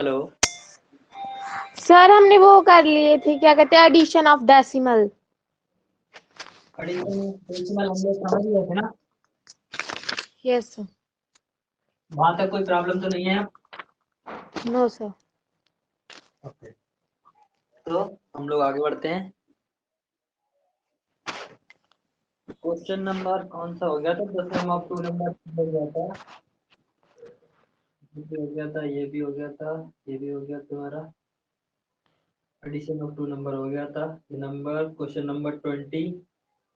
Hello. Sir हमने वो कर लिए थे, क्या कहते हैं, एडिशन ऑफ डेसिमल। डेसिमल हम लोग समझ गए थे ना। Yes sir. वहां तक कोई प्रॉब्लम तो नहीं है? No sir. ओके, तो हम लोग आगे बढ़ते हैं। क्वेश्चन नंबर कौन सा हो गया था? 10 ऑफ 2 नंबर हो गया था, ये भी हो गया था, ये भी हो गया था, ये भी हो गया तुम्हारा। एडिशन ऑफ 2 नंबर हो गया था। नंबर क्वेश्चन नंबर 20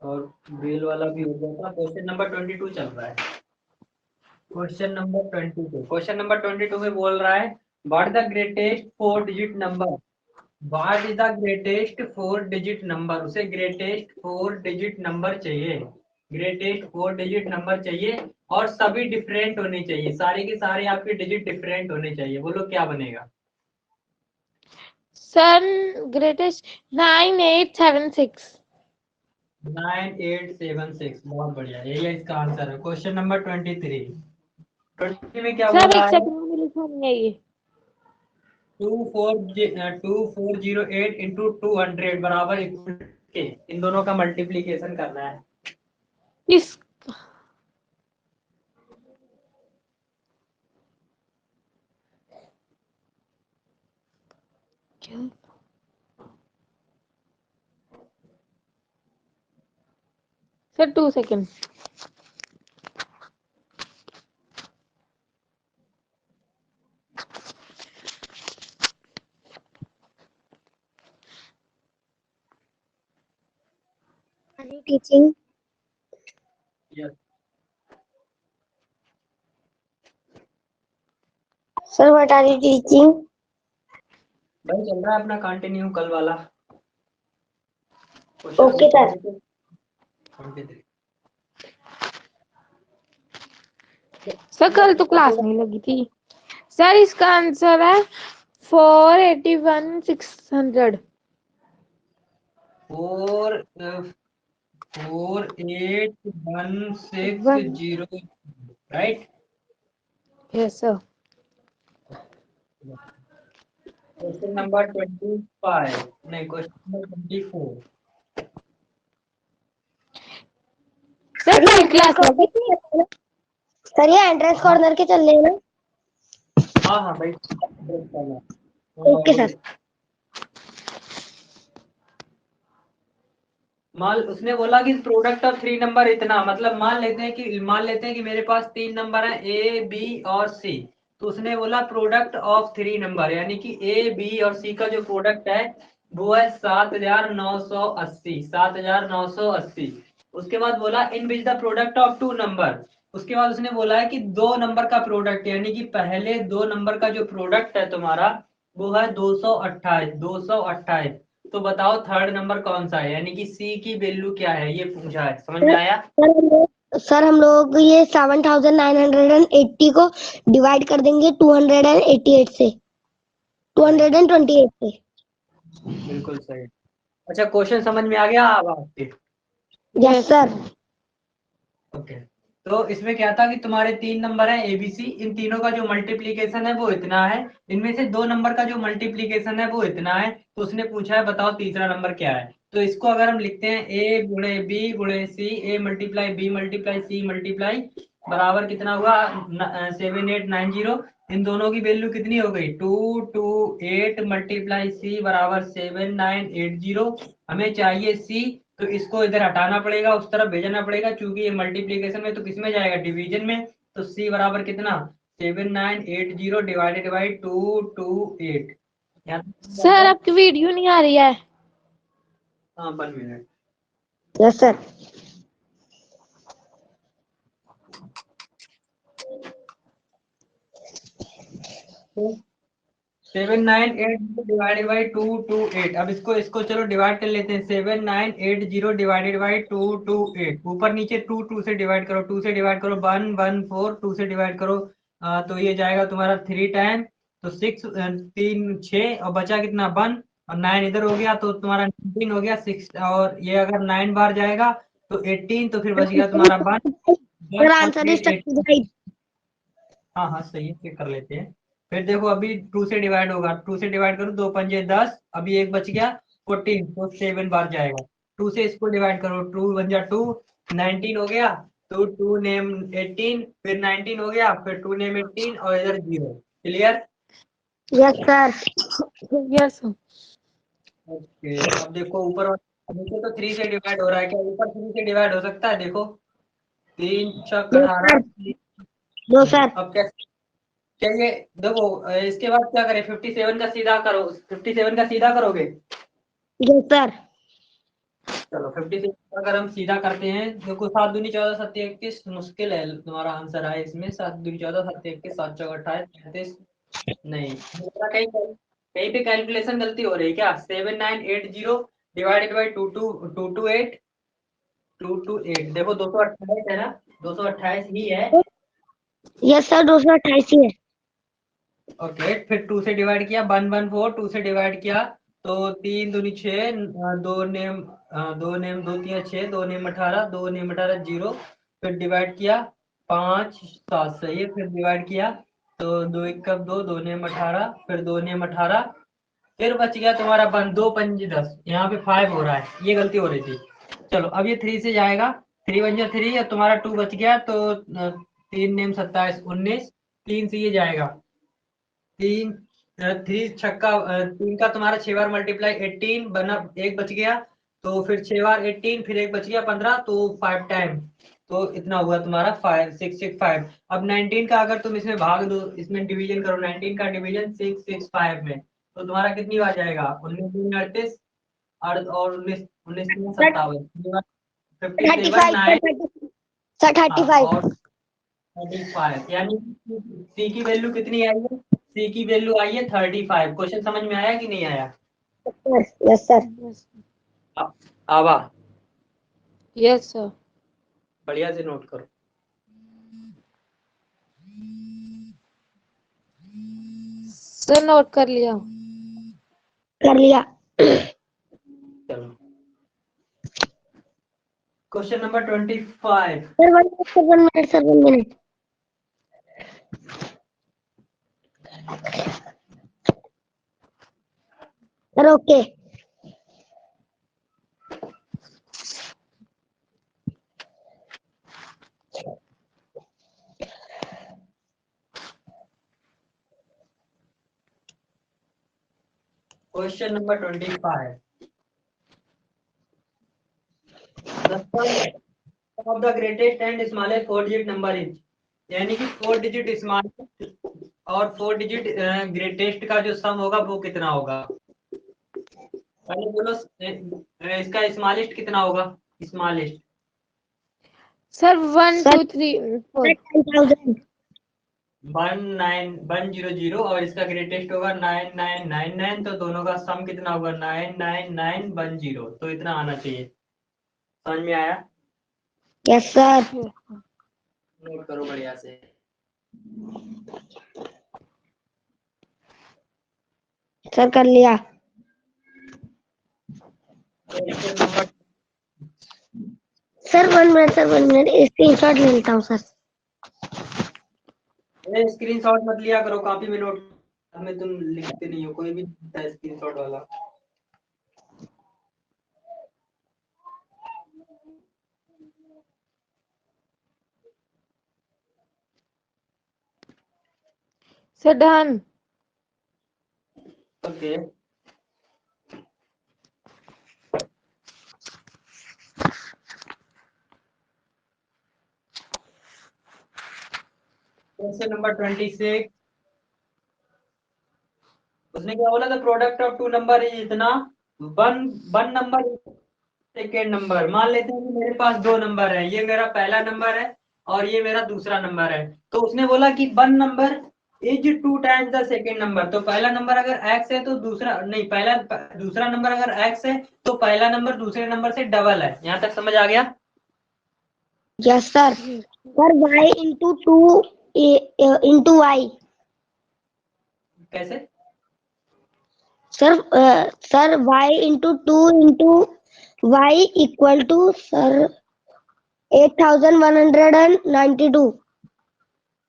और बेल वाला भी हो गया था। क्वेश्चन नंबर 22 चल रहा है। क्वेश्चन नंबर 22 में बोल रहा है what the greatest 4 digit number. What is the greatest 4 digit number. उसे ग्रेटेस्ट 4 डिजिट नंबर चाहिए। ग्रेटेस्ट 4 डिजिट नंबर चाहिए और सभी डिफरेंट होने चाहिए। सारे के सारे आपके डिजिट डिफरेंट होने चाहिए। बोलो क्या बनेगा? Sir greatest 9876। 9876। बहुत बढ़िया, यही है इसका आंसर है। क्वेश्चन नंबर 23 में क्या बोल सर रहा एक है? सेकंड में लिखा नहीं है ये। 2408 इंटू 200 बराबर के इन दोनों का मल्टीप्लीकेशन करना है। इस क्यों? Sir 2 second. Teaching. Yes. Sir what are you teaching? भाई चल रहा है अपना कंटिन्यू कल वाला। Okay sir. 23। सर कल तो क्लास नहीं लगी थी। सर इसका आंसर है 481600। 4816 right. Yes sir. Question number 25, नहीं क्वेश्चन नंबर 24। सर कल क्लास लगी थी। सर ये एंट्रेंस कॉर्नर के चल रहे हैं ना? हाँ हाँ भाई। Okay sir. मान उसने बोला कि प्रोडक्ट ऑफ 3 नंबर इतना, मतलब मान लेते हैं कि मेरे पास 3 नंबर है ए बी और सी। तो उसने बोला प्रोडक्ट ऑफ 3 नंबर, यानी कि ए बी और सी का जो प्रोडक्ट है वो है 7980। 7980। उसके बाद बोला in which the product of 2 number. उसके बाद उसने बोला है कि 2 नंबर का प्रोडक्ट, यानी कि पहले 2 नंबर का जो प्रोडक्ट है तुम्हारा वो है 228। 228। तो बताओ थर्ड नंबर कौन सा है, यानी कि सी की वैल्यू क्या है, ये पूछा है। समझ में आया? सर हम लोग ये 7980 को डिवाइड कर देंगे 288 से, 228 से। बिल्कुल सही। अच्छा, क्वेश्चन समझ में आ गया अब आपके? Yes sir. ओके। तो इसमें क्या था कि तुम्हारे 3 नंबर हैं एबीसी, इन तीनों का जो मल्टीप्लीकेशन है वो इतना है। इनमें से 2 नंबर का जो मल्टीप्लीकेशन है वो इतना है। तो उसने पूछा है बताओ तीसरा नंबर क्या है। तो इसको अगर हम लिखते हैं ए गुणे बी गुणे सी, A multiply B multiply C multiply बराबर कितना हुआ 7890। इन दोनों की वैल्यू कितनी हो गई 228 मल्टीप्लाई सी बराबर 7980। हमें चाहिए सी, तो इसको इधर हटाना पड़ेगा, उस तरफ भेजना पड़ेगा, क्योंकि ये मल्टीप्लीकेशन में तो किस में जाएगा डिवीजन में। तो सी बराबर कितना 7980 डिवाइडेड बाई 228। सर आपकी वीडियो नहीं आ रही है। हाँ 1 minute. Yes sir. 7980 divided by 228। अब इसको इसको चलो डिवाइड कर लेते हैं। 7980 डिवाइडेड बाई 228, ऊपर नीचे 2 से डिवाइड करो, 2 से डिवाइड करो 114, 2 से डिवाइड करो तो ये जाएगा तुम्हारा 3 टाइम। तो 6 3 6 और बचा कितना 1 और 9 इधर हो गया, तो तुम्हारा 19 हो गया। 6 और ये अगर 9 बार जाएगा तो 18, तो फिर बच गया तुम्हारा 1 सर और आंसर इज 8। 35। हाँ हाँ सही है, चेक कर लेते हैं। फिर देखो अभी 2 से डिवाइड होगा, 2 से डिवाइड करो, 2 पंजे 10, अभी एक बच गया 14, तो 7 बार जाएगा। 2 से इसको डिवाइड करो, 2 वन जा 2, 19 हो गया, तो 2 नेम 18, फिर 19 हो गया, फिर 2 नेम 18 और इधर 0। Clear? Yes sir. Yes okay, अब देखो ऊपर नीचे तो 3 से डिवाइड हो रहा है, क्या ऊपर 3 से डिवाइड हो सकता है? देखो 3 छक 18। दो सर। अब कैसे? चलिए देखो इसके बाद क्या करें, 57 का सीधा करो, 57 का सीधा करोगे? Yes sir. चलो 57 अगर हम सीधा करते हैं, देखो 7 दूनी 14 7 21, मुश्किल है तुम्हारा आंसर आए इसमें। 7 दूनी 14 7 21 7 चौक 28 33, नहीं मेरा कहीं कहीं पे कैलकुलेशन गलती हो रही है क्या? 7980 डिवाइडेड बाई 228 228, देखो 228 है ना, 228 ही है। यस सर 288 है। ओके, फिर 2 से डिवाइड किया 114, 2 से डिवाइड किया तो 3 दूनी 6, 2 नेम 2 3 6, 2 नेम 18, 2 नेम 18 0, फिर डिवाइड किया 5 7 सही है, फिर डिवाइड किया तो 2 1 कब 2, 2 नेम 18, फिर 2 नेम 18, फिर बच गया तुम्हारा 2 पंजी 10, यहाँ पे 5 हो रहा है, ये गलती हो रही थी। चलो अब ये 3 से जाएगा, 3 वन जा 3, अब तुम्हारा 2 बच गया तो 3 नेम 27 19, 3 से ये जाएगा 3 3 छक्का 3 का तुम्हारा 6 बार मल्टीप्लाई 18 बना, एक बच गया, तो फिर 6 बार 18, फिर एक बच गया 15, तो 5 टाइम, तो इतना हुआ तुम्हारा 5 6 6 5। अब 19 का अगर तुम इसमें भाग दो, इसमें डिवीजन करो, 19 का डिवीजन 6 6 5 में, तो तुम्हारा कितनी बार जाएगा? 19 दूनी 38 और 19 19 तीन 57, 57 9 सर 35। और 35, यानी सी की वैल्यू कितनी आई है? सी की वैल्यू आई है 35। क्वेश्चन समझ में आया कि नहीं आया? Yes sir. आवा यस सर। बढ़िया से नोट करो। सर नोट कर लिया। कर लिया। चलो question number 25। Sir 1 minute sir 1 minute. Sir okay. Question number 25, the sum of the greatest and smallest 4 digit number is, यानी कि 4 डिजिट स्मॉलेस्ट और 4 डिजिट ग्रेटेस्ट का जो सम होगा वो कितना होगा? पहले बोलो इसका स्मॉलेस्ट कितना होगा? Smallest sir 1 sir 2 3 4 10,000। 19100 और इसका ग्रेटेस्ट होगा 9999, तो दोनों का सम कितना होगा? 99910, तो इतना आना चाहिए। समझ में आया? Yes sir. नोट करो बढ़िया से। सर कर लिया। Question number sir 1 minute screenshot ले लेता हूँ सर। स्क्रीनशॉट मत लिया करो, कॉपी में नोट में तुम लिखते नहीं हो, कोई भी स्क्रीनशॉट वाला। Sir done. Okay question number 26, उसने क्या बोला था? Product of two number is इतना, one one number second number. मान लेते हैं कि मेरे पास 2 नंबर है, ये मेरा पहला नंबर है और ये मेरा दूसरा नंबर है, तो उसने बोला कि one number is 2 times the second number. तो पहला नंबर अगर x है तो दूसरा नहीं, पहला दूसरा नंबर अगर x है तो पहला नंबर दूसरे नंबर से डबल है। यहाँ तक समझ आ गया? Yes sir. Sir y into 2 into y. कैसे? Sir y into 2 into y equal to sir 8192।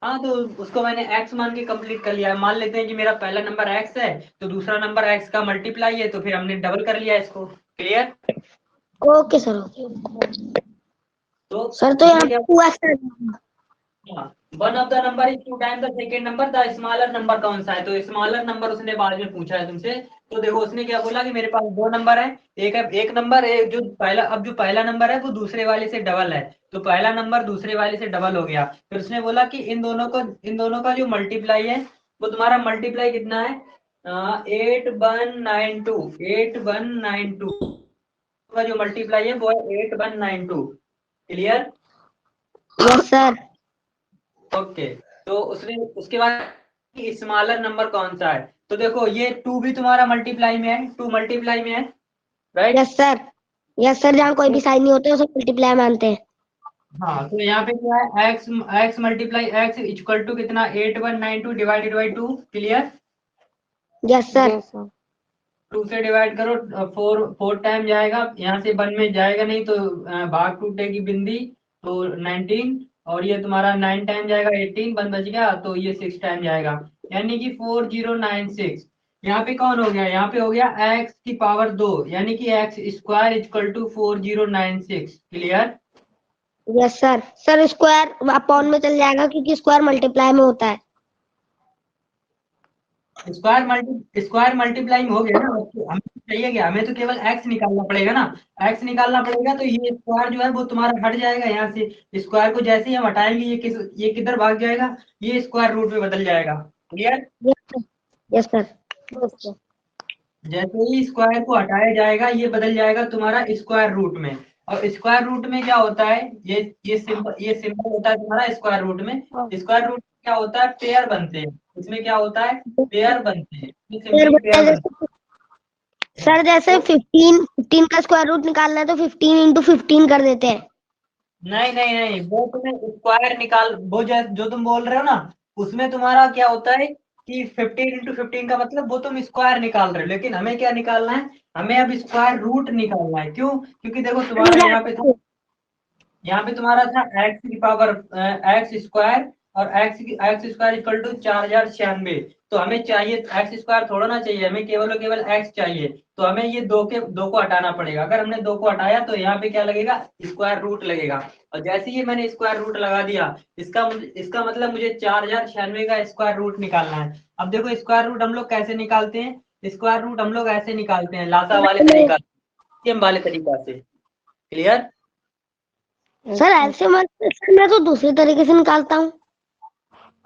हाँ, तो उसको मैंने x मान के कंप्लीट कर लिया है। मान लेते हैं कि मेरा पहला नंबर x है, तो दूसरा नंबर x का मल्टीप्लाई है, तो फिर हमने डबल कर लिया इसको। क्लियर? ओके सर, ओके तो सर। तो यहाँ इसमें क्या, पे 2x one of the number is two time the second number, the smaller number कौन सा है? तो स्मॉलर नंबर उसने बाद में पूछा है तुमसे। तो देखो उसने क्या बोला कि मेरे पास दो नंबर है, एक नंबर है जो पहला, अब जो पहला नंबर है वो दूसरे वाले से डबल है, तो पहला नंबर दूसरे वाले से डबल हो गया। फिर उसने बोला कि इन दोनों का जो मल्टीप्लाई है वो तुम्हारा मल्टीप्लाई कितना है? 8192, 8192 का जो मल्टीप्लाई है वो है 8192। क्लियर? Yes sir. ओके। तो उसने उसके बाद स्मॉलर नंबर कौन सा है? तो देखो ये टू भी तुम्हारा मल्टीप्लाई में है, टू मल्टीप्लाई में है, right? Yes sir. Yes sir, जहाँ कोई भी साइन नहीं होता है उसे मल्टीप्लाई मानते हैं। हाँ, तो यहाँ पे क्या है, x multiply x equal to कितना? 8192 divided by 2। Clear? Yes sir. Yes sir. 2 से डिवाइड करो, 4 टाइम जाएगा, यहाँ से 1 में जाएगा नहीं, तो भाग टूटेगी बिंदी, तो 19, और ये तुम्हारा 9 टाइम जाएगा 18, 1 बच गया, तो ये 6 टाइम जाएगा, यानी कि 4096। यहाँ पे कौन हो गया? यहाँ पे हो गया x की पावर 2, यानी कि x square equal to 4096। Clear? Yes sir. Sir square upon में चल जाएगा क्योंकि स्क्वायर मल्टीप्लाई में होता है। स्क्वायर मल्टीप्लाई में हो गया ना, तो हमें तो चाहिए क्या? हमें तो केवल x निकालना पड़ेगा ना। x निकालना पड़ेगा, तो ये स्क्वायर जो है वो तुम्हारा हट जाएगा यहाँ से। स्क्वायर को जैसे ही हम हटाएंगे ये किधर भाग जाएगा? ये स्क्वायर रूट में बदल जाएगा। Clear? Yes sir. Yes sir. जैसे ही स्क्वायर को हटाया जाएगा ये बदल जाएगा तुम्हारा स्क्वायर रूट में। और स्क्वायर रूट में क्या होता है? ये सिंबल होता है तुम्हारा स्क्वायर रूट में। स्क्वायर रूट में क्या होता है? पेयर बनते हैं। इसमें क्या होता है? पेयर बनते हैं, ये सिंपली पेयर बनते हैं। सर जैसे 15 का स्क्वायर रूट निकालना है तो 15 इंटू 15 कर देते हैं। नहीं नहीं नहीं, वो तुम्हें स्क्वायर निकाल, वो जो तुम बोल रहे हो ना, उसमें तुम्हारा क्या होता है कि 15 × 15 का मतलब वो तुम स्क्वायर निकाल रहे हो, लेकिन हमें क्या निकालना है? हमें अब स्क्वायर रूट निकालना है। क्यों? क्योंकि देखो तुम्हारा यहाँ पे तुम्हारा था एक्स की पावर एक्स स्क्वायर, और एक्स स्क्वायर इक्वल टू 4096। तो हमें चाहिए एक्स स्क्वायर, थोड़ा ना चाहिए हमें, केवल और केवल एक्स चाहिए। तो हमें ये दो को हटाना पड़ेगा। अगर हमने दो को हटाया तो यहाँ पे क्या लगेगा? स्क्वायर रूट लगेगा। और जैसे ही मैंने स्क्वायर रूट लगा दिया, इसका मतलब मुझे 4096 का स्क्वायर रूट निकालना है। अब देखो स्क्वायर रूट हम लोग कैसे निकालते हैं? स्क्वायर रूट हम लोग ऐसे निकालते हैं, लासा वाले तरीका, वाले तरीका से। क्लियर? सर ऐसे मत सर, मैं तो दूसरे तरीके से निकालता हूँ।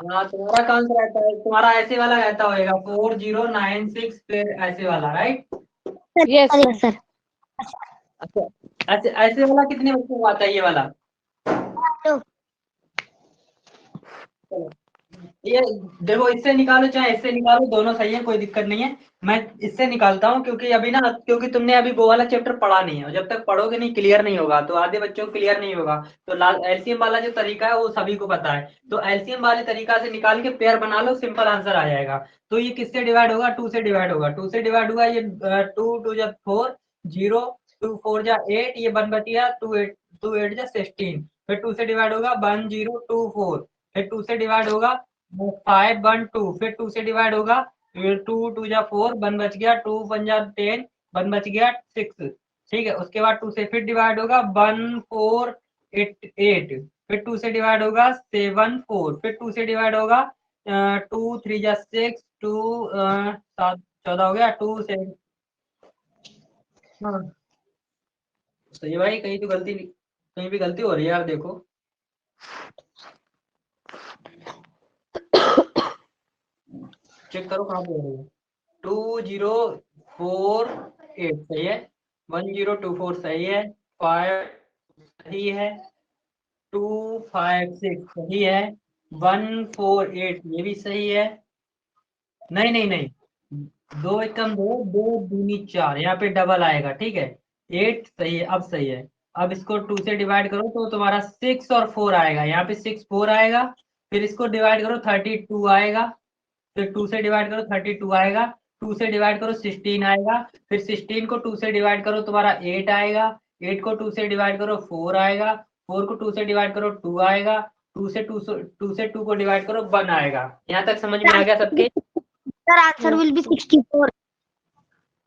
हाँ, तुम्हारा कौन सा रहता है? तुम्हारा ऐसे वाला रहता होगा 4096, फिर ऐसे वाला, right? Yes sir sir. Yes sir. अच्छा, ऐसे ऐसे वाला कितने बच्चों को आता है ये वाला? तो चलो, ये देखो, इससे निकालो चाहे इससे निकालो, दोनों सही है, कोई दिक्कत नहीं है। मैं इससे निकालता हूँ क्योंकि अभी ना, क्योंकि तुमने अभी वो वाला चैप्टर पढ़ा नहीं है, और जब तक पढ़ोगे नहीं क्लियर नहीं होगा, तो आधे बच्चों को क्लियर नहीं होगा। तो एलसीएम वाला जो तरीका है वो सभी को पता है, तो एलसीएम वाले तरीका से निकाल के पेयर बना लो, सिंपल आंसर आ जाएगा। तो ये किससे डिवाइड होगा? 2 से डिवाइड होगा, 2 से डिवाइड हुआ ये 2 2 जा 4, 0, 2 4 जा 8, ये 1 बच गया, 2 8 जा 16, फिर 2 से डिवाइड होगा 1 0 2 4, फिर 2 से डिवाइड होगा 5 1 2, फिर 2 से डिवाइड होगा 2 2 जा 4, 1 बच गया, 2 1 जा 10, 1 बच गया 6। ठीक है, उसके बाद 2 से फिर डिवाइड होगा 1 4 8 8, फिर 2 से डिवाइड होगा 7 4, फिर 2 से डिवाइड होगा 2 3 जा 6, 2 7 14 हो गया, 2 से। हाँ, सही है भाई, कहीं तो गलती नहीं, कहीं भी गलती हो रही है, आप देखो। चेक करो कहाँ पे हो रही है। 2048 सही है, 1024 सही है, 5 सही है, 256 सही है, 148 ये भी सही है। नहीं नहीं नहीं, दो एक कम, दो दो दूनी 4, यहाँ पे डबल आएगा, ठीक है। 8 सही है, अब सही है। अब इसको 2 से डिवाइड करो तो तुम्हारा 6 और 4 आएगा, यहाँ पे 6 4 आएगा, फिर इसको डिवाइड करो 32 आएगा, फिर 2 से डिवाइड करो 32 आएगा, 2 से डिवाइड करो 16 आएगा, फिर 16 को 2 से डिवाइड करो तुम्हारा 8 आएगा, 8 को 2 से डिवाइड करो 4 आएगा, 4 को 2 से डिवाइड करो 2 आएगा, 2 से 2 को डिवाइड करो 1 आएगा। यहाँ तक समझ में आ गया सबके? Sir answer will be 64।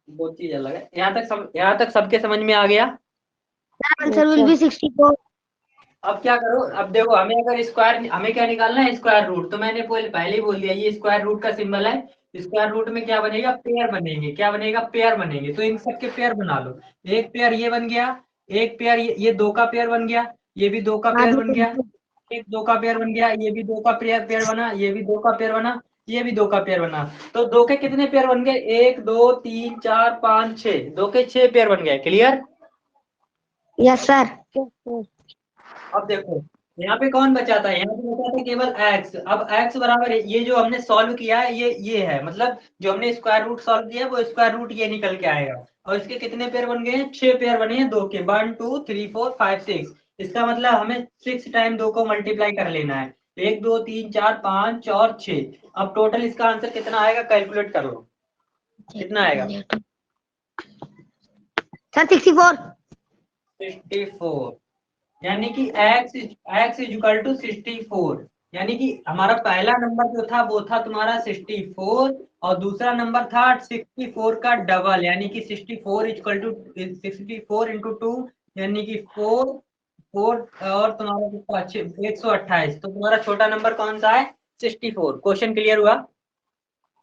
वो चीज अलग है। यहाँ तक सबके समझ में आ गया? Answer will be 64। अब क्या करो, अब देखो हमें अगर स्क्वायर, हमें क्या निकालना है, स्क्वायर रूट। तो मैंने पहले ही बोल दिया, ये स्क्वायर रूट का सिंबल है। स्क्वायर रूट में क्या बनेगा, पेयर बनेंगे। क्या बनेगा, पेयर बनेंगे। तो इन सबके पेयर बना लो। एक पेयर ये बन गया, एक पेयर ये 2 का पेयर बन गया, ये भी 2 का पेयर बन गया, एक 2 का पेयर बन गया, ये भी 2 का पेयर बना, ये भी 2 का पेयर बना, ये भी 2 का पेयर बना। तो 2 के कितने पेयर बन गए, 1 2 3 4 5 6, 2 के 6 पेयर बन गए। क्लियर? Yes sir. अब देखो यहाँ पे कौन बचा था, यहाँ पे बचा था केवल x। अब x बराबर ये जो हमने सॉल्व किया है, ये है, मतलब जो हमने स्क्वायर रूट सॉल्व किया है वो स्क्वायर रूट ये निकल के आएगा। और इसके कितने पेयर बन गए हैं, 6 पेयर बने हैं 2 के, 1 2 3 4 5 6। इसका मतलब हमें 6 टाइम 2 को मल्टीप्लाई कर लेना है। 1 2 3 4 5 और 6। अब टोटल इसका आंसर कितना आएगा, कैलकुलेट कर लो कितना आएगा। सर 64। 64, यानी कि x इज इक्वल टू 64। यानी कि हमारा पहला नंबर जो था वो था तुम्हारा 64, और दूसरा नंबर था 64 का डबल, यानी कि 64 इक्वल टू 64 इंटू 2, यानी कि 4 और तुम्हारा कितना 128। तो तुम्हारा छोटा नंबर कौन सा है, 64। क्वेश्चन क्लियर हुआ?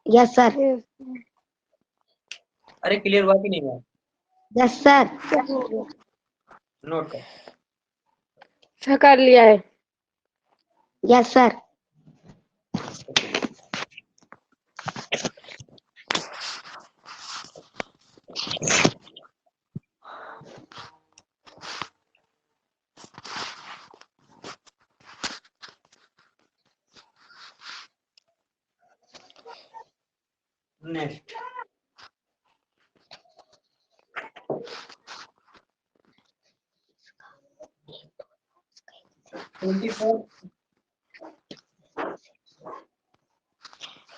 Yes sir. अरे क्लियर हुआ कि नहीं हुआ? Yes sir. नोट कर। अच्छा कर लिया है। Yes sir. Next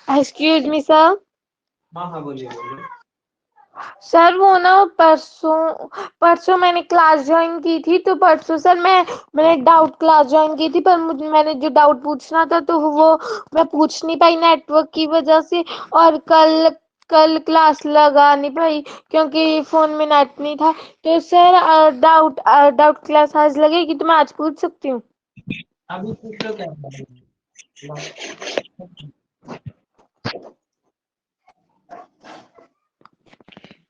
excuse me sir. हाँ बोलिए बोलिए। सर वो ना परसों मैंने क्लास ज्वाइन की थी, तो परसों सर मैंने डाउट क्लास ज्वाइन की थी, पर मैंने जो डाउट पूछना था तो वो मैं पूछ नहीं पाई नेटवर्क की वजह से। और कल क्लास लगा नहीं पाई क्योंकि फोन में नेट नहीं था। तो सर डाउट क्लास आज लगेगी तो मैं आज पूछ सकती हूँ? अभी पूछ लो क्या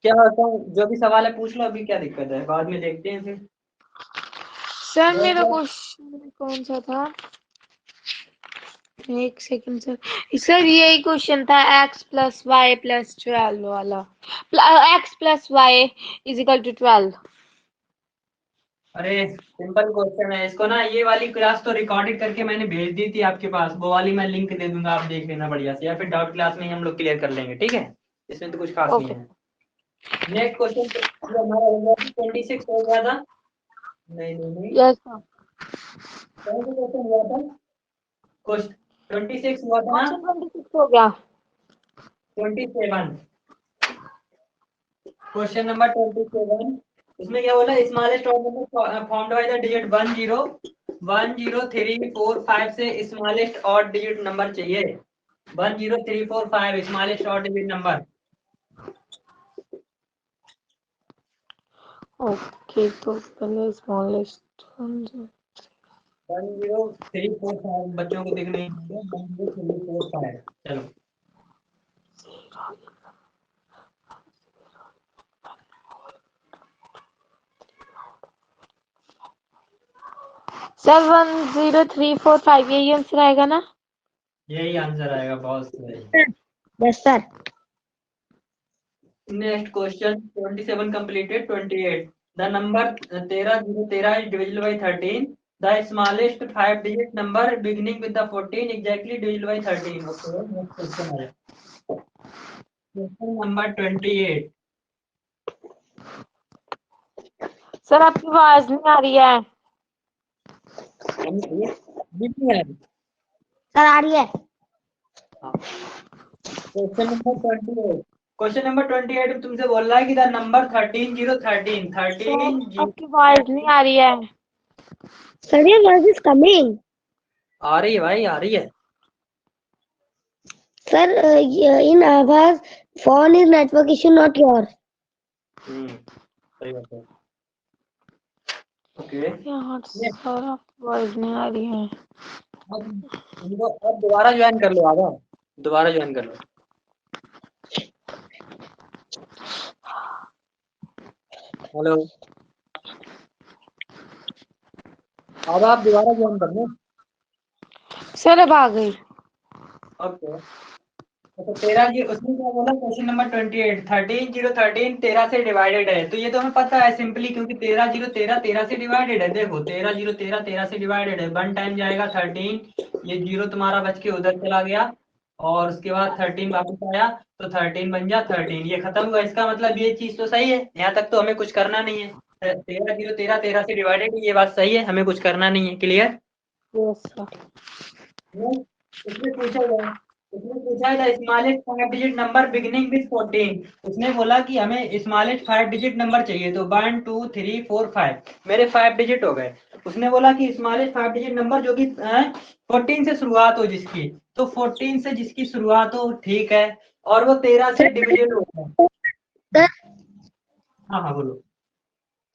क्या होता है, जो भी सवाल है पूछ लो, अभी क्या दिक्कत है, बाद में देखते हैं फिर। सर मेरा क्वेश्चन कौन सा था, एक सेकंड सर यही क्वेश्चन था, x प्लस वाई प्लस 12 वाला, x plus y is equal to 12। अरे सिंपल क्वेश्चन है, इसको ना ये वाली क्लास तो रिकॉर्डेड करके मैंने भेज दी थी आपके पास, वो वाली मैं लिंक दे दूंगा, आप देख लेना बढ़िया से, या फिर डाउट क्लास में ही हम लोग क्लियर कर लेंगे, ठीक है? इसमें तो कुछ खास नहीं है। नेक्स्ट क्वेश्चन हमारा हो गया 26 हो गया था। नहीं यस सर। कौन सा क्वेश्चन हुआ था, क्वेश्चन 26 हुआ था ना, 26 हो गया। 27, क्वेश्चन नंबर 27। इसमें क्या बोला, smallest odd number formed by the digit 1 0 1 0 3 4 5 से स्मॉलेस्ट ऑड डिजिट नंबर चाहिए। 1 0 3 4 5 smallest odd digit number. Okay तो पहले स्मॉलेस्ट 1 0 3 4 5 बच्चों को देखने 1 0 3 4 5। चलो सर 1 0 3 4 5 यही आंसर आएगा ना? यही आंसर आएगा, बहुत सही। Yes sir. Next question 27 completed। 28 the number 13 is divisible by 13, the smallest 5 digit number beginning with the 14 exactly divisible by 13। okay next question है question number 28। सर आपकी आवाज नहीं आ रही है। सर आ रही है। क्वेश्चन नंबर 28 तुमसे बोल रहा है कि द नंबर 13 0 13 13 आपकी आवाज नहीं आ रही है। सर ये वर्ड इज कमिंग। आ रही है भाई, आ रही है। Sir, in Abbas, phone is network issue, not yours. सही बात है। ओके, यहाँ सारा वर्ड नहीं आ रही है। अब दोबारा ज्वाइन कर लो, आधा दोबारा ज्वाइन कर लो। हेलो, अब आप दोबारा ज्वाइन कर लो। सर अब आ गई। ओके, तो 13 जी उसने क्या बोला, क्वेश्चन नंबर 28, 13 0 13 13 से डिवाइडेड है। तो ये तो हमें पता है सिंपली, क्योंकि 13 0 13 13 से डिवाइडेड है। देखो 13 0 13 13 से डिवाइडेड है, 1 टाइम जाएगा 13, ये 0 तुम्हारा बच के उधर चला गया, और उसके बाद 13 वापस आया, तो 13 बन गया 13, ये खत्म हुआ। इसका मतलब ये चीज तो सही है, यहाँ तक तो हमें कुछ करना नहीं है। 13 0 13 13 से डिवाइडेड, ये बात सही है, हमें कुछ करना नहीं है। क्लियर? Yes sir. उसने पूछा था, उसने पूछा था smallest 5 digit number beginning with 14। उसने बोला कि हमें स्मॉलेस्ट 5 डिजिट नंबर चाहिए, तो 1 2 3 4 5 मेरे 5 डिजिट हो गए। उसने बोला कि स्मॉलेस्ट 5 डिजिट नंबर जो कि 14 से शुरुआत हो जिसकी, तो 14 से जिसकी शुरुआत हो, ठीक है, और वो 13 से डिविजिट हो गया। सर हाँ हाँ बोलो।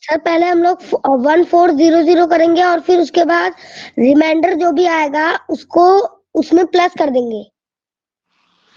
सर पहले हम लोग 1400 करेंगे और फिर उसके बाद रिमाइंडर जो भी आएगा उसको उसमें प्लस कर देंगे।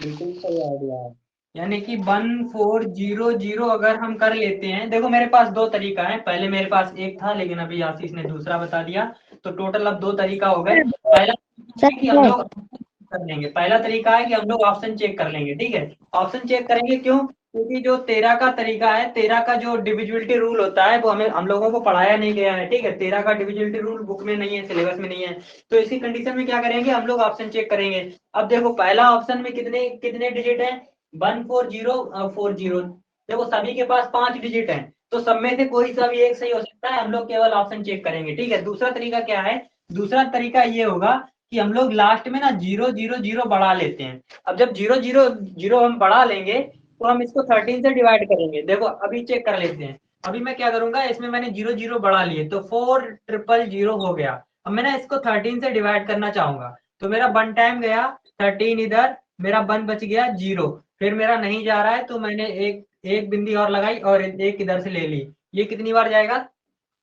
बिल्कुल सही आइडिया है, यानी कि 1400 अगर हम कर लेते हैं। देखो मेरे पास दो तरीका है, पहले मेरे पास एक था लेकिन अभी आशीष ने दूसरा बता दिया, तो टोटल अब दो तरीका हो गए। पहला सर है कि हम लोग कर लेंगे, पहला तरीका है कि हम लोग ऑप्शन चेक कर लेंगे। ठीक है, ऑप्शन चेक करेंगे, क्यों? क्योंकि जो 13 का तरीका है, 13 का जो डिविजिबिलिटी रूल होता है, वो हमें हम लोगों को पढ़ाया नहीं गया है। ठीक है, 13 का डिविजिबिलिटी रूल बुक में नहीं है, सिलेबस में नहीं है। तो इसी कंडीशन में क्या करेंगे, हम लोग ऑप्शन चेक करेंगे। अब देखो पहला ऑप्शन में कितने कितने डिजिट है, 14040। देखो सभी के पास 5 डिजिट है, तो सब में से कोई सा भी एक सही हो सकता है, हम लोग केवल ऑप्शन चेक करेंगे। ठीक है, दूसरा तरीका क्या है, दूसरा तरीका ये होगा कि हम लोग लास्ट में ना 000 बढ़ा लेते हैं। अब जब 000 हम बढ़ा लेंगे, तो हम इसको 13 से डिवाइड करेंगे। देखो अभी चेक कर लेते हैं। अभी मैं क्या करूंगा, इसमें मैंने 0 बढ़ा लिए, तो 4000 हो गया। अब मैं ना इसको 13 से डिवाइड करना चाहूंगा, तो मेरा 1 टाइम गया 13 इधर, मेरा 1 बच गया 0, फिर मेरा नहीं जा रहा है, तो मैंने एक एक बिंदी और लगाई और एक इधर से ले ली। ये कितनी बार जाएगा,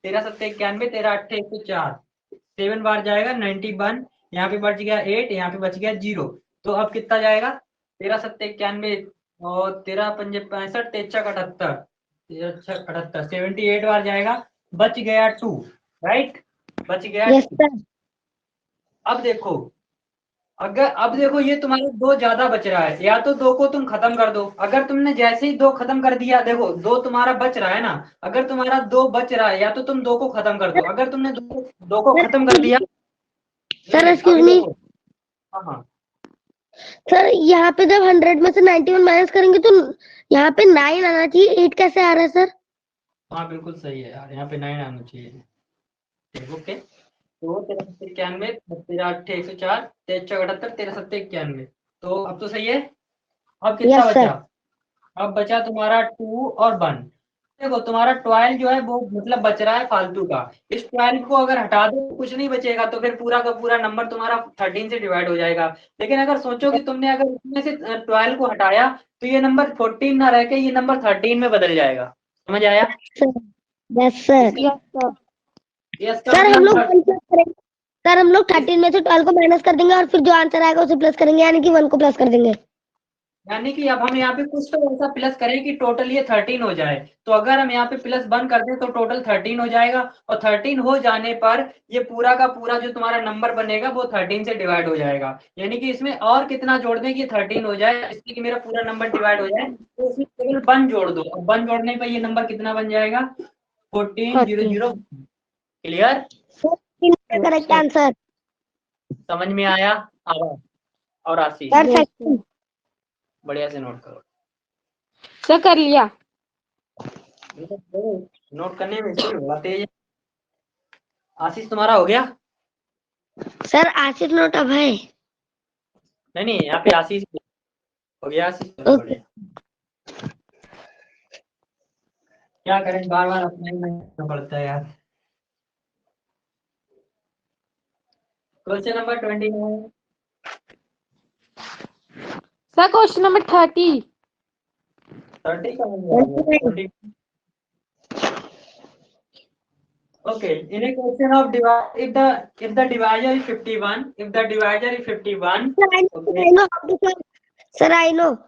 13 7 91, 13 8 104, 7 बार जाएगा 91। यहाँ पे बच गया 8, यहाँ पे बच गया 0। तो अब कितना जाएगा, 13 7 91, और 13 5 65, 13 6 78, 13 6 78, 78 बार जाएगा, बच गया 2। राइट, बच गया यस 2। सर। अब देखो, अगर अब देखो ये तुम्हारे दो ज्यादा बच रहा है, या तो दो को तुम खत्म कर दो। अगर तुमने जैसे ही दो खत्म कर दिया, देखो दो तुम्हारा बच रहा है ना, अगर तुम्हारा दो बच रहा है, या तो तुम दो को खत्म कर दो। अगर तुमने दो को खत्म कर दिया, सर नहीं एक्सक्यूज अभी मी देखो। हाँ हाँ, सर, यहाँ पे जब 100 में से 91 माइनस करेंगे तो यहाँ पे 9 आना चाहिए, 8 कैसे आ रहा है सर? हाँ बिल्कुल सही है यार, यहाँ पे 9 आना चाहिए। ठीक, ओके। तो 13 7 91, 13 8 104, 13 6 78, 13 7 91, तो अब तो सही है। अब कितना यस बचा, सर। अब बचा तुम्हारा 2 और 1। देखो तुम्हारा 12 जो है वो मतलब बच रहा है फालतू का। इस 12 को अगर हटा दो तो कुछ नहीं बचेगा, तो फिर पूरा का पूरा नंबर तुम्हारा 13 से डिवाइड हो जाएगा। लेकिन अगर सोचो कि तुमने अगर इसमें से 12 को हटाया, तो ये नंबर 14 ना रह के ये नंबर 13 में बदल जाएगा। समझ आया? Yes sir. Yes sir. इसका सर हम मतलब लोग 1 प्लस करेंगे। सर हम लोग 13 में से 12 को माइनस कर देंगे और फिर जो आंसर आएगा उसे प्लस करेंगे, यानी कि 1 को प्लस कर देंगे। यानी कि अब हम यहाँ पे कुछ तो ऐसा प्लस करें कि टोटल ये 13 हो जाए। तो अगर हम यहाँ पे प्लस 1 कर दें तो टोटल 13 हो जाएगा, और 13 हो जाने पर ये पूरा का पूरा जो तुम्हारा नंबर बनेगा वो 13 से डिवाइड हो जाएगा। यानी कि इसमें और कितना जोड़ दें कि 13 हो जाए, इसलिए कि मेरा पूरा नंबर डिवाइड हो जाए, तो इसमें केवल 1 जोड़ दो। अब 1 जोड़ने पर ये नंबर कितना बन जाएगा, 1400। 13। Clear? Yes correct sir. Answer. समझ में आया? आवा और आशीष, सर यस सर। सेकंड। बढ़िया से नोट करो। सर कर लिया। नोट करने में स्कूल बड़ा तेज है। आशीष तुम्हारा हो गया? सर आशिफ नोट अब है। नहीं नहीं, यहाँ पे आशीष हो गया। आशीष चलो ओके। बढ़िया। क्या करें, बार बार अपना ही करना पड़ता है यार। Question number 29। Sir question number 30। 30 का हो Okay, in a question of divide, if the divisor is 51, if the divisor is 51, okay, I know how to solve. Sir, I know.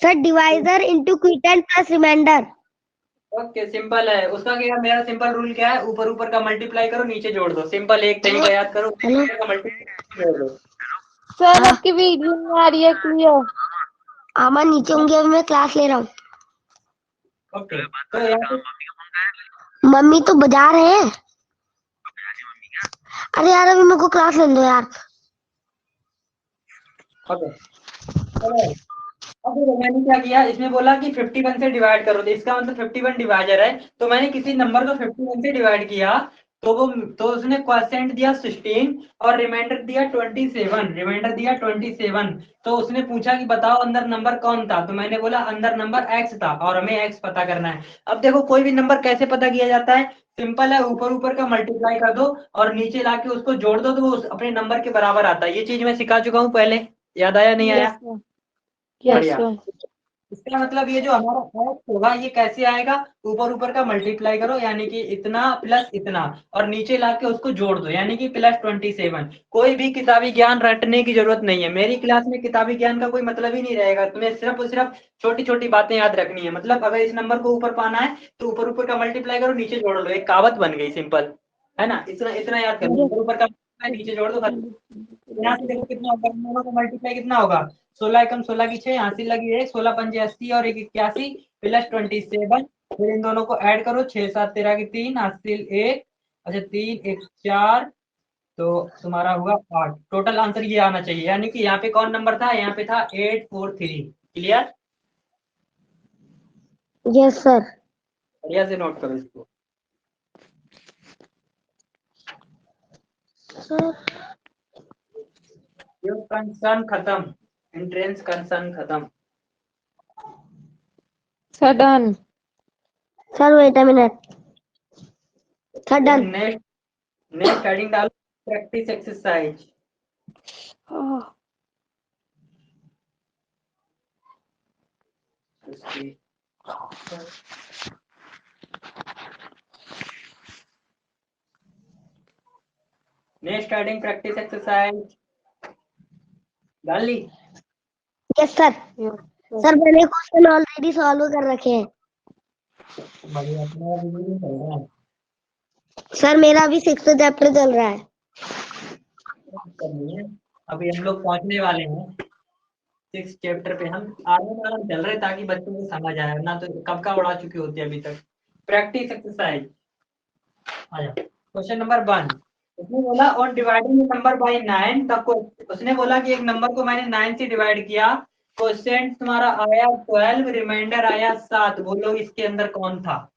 Sir, divisor into quittance plus remainder. Okay simple है उसका क्या। मेरा simple rule क्या है, ऊपर ऊपर का multiply करो नीचे जोड़ दो। सिंपल एक तरीका याद करो, हेलो। ऊपर का मल्टीप्लाई जोड़ दो। सर हाँ। आपकी वीडियो नहीं आ रही है क्लियर। आमा नीचे होंगे, अभी मैं क्लास ले रहा हूँ। ओके तो यहाँ पे मम्मी तो बजा रहे हैं। अरे यार अभी मेरे को क्लास लेने दो यार। ओके चलो अब देखो मैंने क्या किया, इसमें बोला कि 51 से डिवाइड करो, तो इसका मतलब 51 डिवाइजर है। तो मैंने किसी नंबर को 51 से डिवाइड किया तो वो तो उसने क्वोशिएंट दिया 16 और रिमाइंडर दिया 27। तो उसने पूछा कि बताओ अंदर नंबर कौन था, तो मैंने बोला अंदर नंबर x था और हमें x पता करना है। अब देखो कोई भी नंबर कैसे पता किया जाता है, सिंपल है, ऊपर ऊपर का मल्टीप्लाई कर दो और नीचे लाके उसको जोड़ दो तो वो अपने नंबर के बराबर आता है। ये चीज मैं सिखा चुका हूँ पहले, याद आया नहीं आया? यस बढ़िया। सर। इसका मतलब ये जो हमारा x होगा ये कैसे आएगा, ऊपर ऊपर का मल्टीप्लाई करो यानी कि इतना प्लस इतना और नीचे लाके उसको जोड़ दो यानी कि प्लस 27। कोई भी किताबी ज्ञान रटने की जरूरत नहीं है, मेरी क्लास में किताबी ज्ञान का कोई मतलब ही नहीं रहेगा। तुम्हें सिर्फ और सिर्फ छोटी छोटी बातें याद रखनी है। मतलब अगर इस नंबर को ऊपर पाना है तो ऊपर ऊपर का मल्टीप्लाई करो नीचे जोड़ लो, एक कहावत बन गई सिंपल, है ना। इतना इतना याद करो, ऊपर ऊपर का नीचे जोड़ दो खत्म। यहाँ से देखो कितना होगा, इन दोनों का मल्टीप्लाई कितना होगा, 16 एकम 16 की 6, हासिल लगी है 16 पंजे 80 और 1 81 प्लस 27। फिर इन दोनों को ऐड करो, 6 7 13 की 3 हासिल 1, अच्छा 3 1 4, तो तुम्हारा हुआ 8। टोटल आंसर ये आना चाहिए यानी कि यहाँ पे कौन नंबर था, यहाँ पे था 843। क्लियर? Yes sir. बढ़िया से नोट करो इसको। सर ये कंसर्न खत्म, एंट्रेंस कंसर्न खत्म। Sir done. Sir wait a minute. Sir done. Next next heading डालो, practice exercise. Next heading practice exercise डाल ली? Yes sir. सर मैंने क्वेश्चन ऑलरेडी सॉल्व कर रखे हैं। बढ़िया, तुम्हारा रिवीजन चल रहा है। सर मेरा अभी 6th चैप्टर चल रहा है। करनी है, अभी हम लोग पहुंचने वाले हैं 6 चैप्टर पे। हम आराम आराम चल रहे हैं ताकि बच्चों को समझ आए, ना तो कब का उड़ा चुके होते हैं अभी तक। प्रैक्टिस एक्सरसाइज आया। क्वेश्चन नंबर 1, उसने बोला और डिवाइडिंग नंबर बाय 9 तब उसने बोला कि एक नंबर को मैंने 9 से डिवाइड किया, क्वेश्चन तुम्हारा आया 12, रिमाइंडर आया 7। बोलो इसके अंदर कौन था?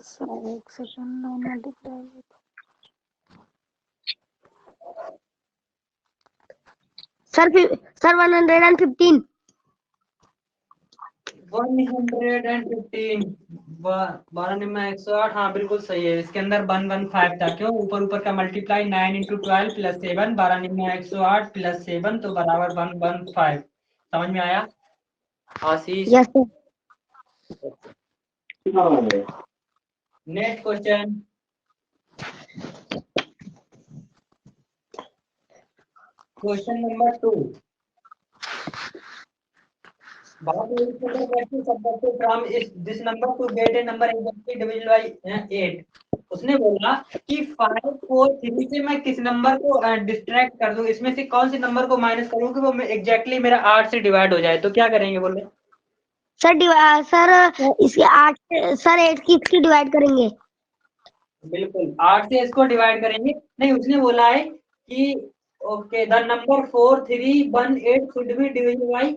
सर एक सेकंड मल्टीप्लाई। सर 115। 115, 12 निम्न 108, हाँ बिल्कुल सही है। इसके अंदर 115 था, क्यों? ऊपर ऊपर का मल्टीप्लाई 9 × 12 + 7, 12 निम्न 108 + 7 तो बराबर 115। समझ में आया Ashish? Yes sir. Next question, question number 2। This number to get a number exactly divisible by 8। उसने बोला कि 5 4 3 से मैं किस नंबर को डिस्ट्रैक्ट कर दूं, इसमें से कौन से नंबर को माइनस करूं कि वो एग्जैक्टली मेरा 8 से डिवाइड हो जाए, तो क्या करेंगे बोले? सर इसके 8 सर 8 की इसकी डिवाइड करेंगे। बिल्कुल 8 से इसको डिवाइड करेंगे। नहीं, उसने बोला है कि okay the number 4 3 1 8 should be divisible by,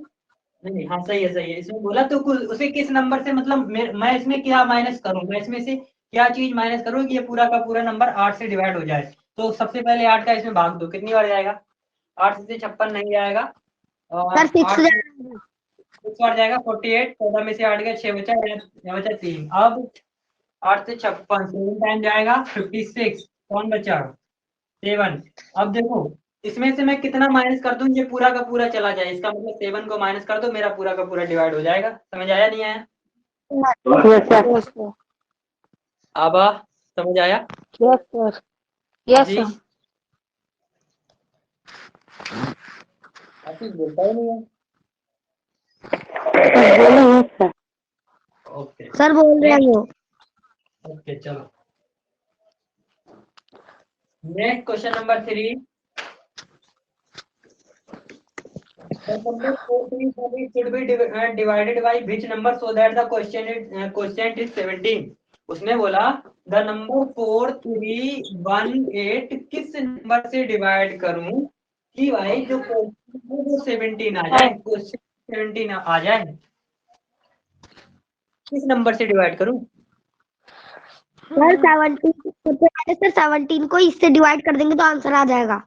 नहीं हाँ सही है सही है। इसमें बोला तो कुल उसे किस नंबर से, मतलब मैं इसमें क्या माइनस करूं, मैं इसमें से क्या चीज माइनस करूं कि ये पूरा का पूरा नंबर 8 से डिवाइड हो जाए। तो सबसे पहले 8 का इसमें भाग दो, कितनी बार जाएगा? 8 से 56 नहीं जाएगा और सर 6 8 6 बार जाएगा 48, 14 में से 8 गया 6 बचा, यहाँ बचा 3। अब 8 से 56 7 टाइम जाएगा 56, कौन बचा? 7। अब देखो इसमें से मैं कितना माइनस कर दूं ये पूरा का पूरा चला जाए, इसका मतलब 7 को माइनस कर दो, मेरा पूरा का पूरा डिवाइड हो जाएगा। समझ आया नहीं आया? यस सर, आबा समझ आया? यस सर, यस जी सर। आशीष बोलता ही नहीं है। बोलो यस सर। ओके सर बोल रहे हैं वो। ओके चलो next question number 3। The number 437 should be divided by which number so that the quotient is 17। उसने बोला द नंबर 4318 किस नंबर से डिवाइड करूं कि भाई जो क्वेश्चन है वो 17 आ जाए, क्वेश्चन 17 आ जाए। किस नंबर से डिवाइड करूं? सर 17 सबसे पहले सर 17 को इससे डिवाइड कर देंगे तो आंसर आ जाएगा।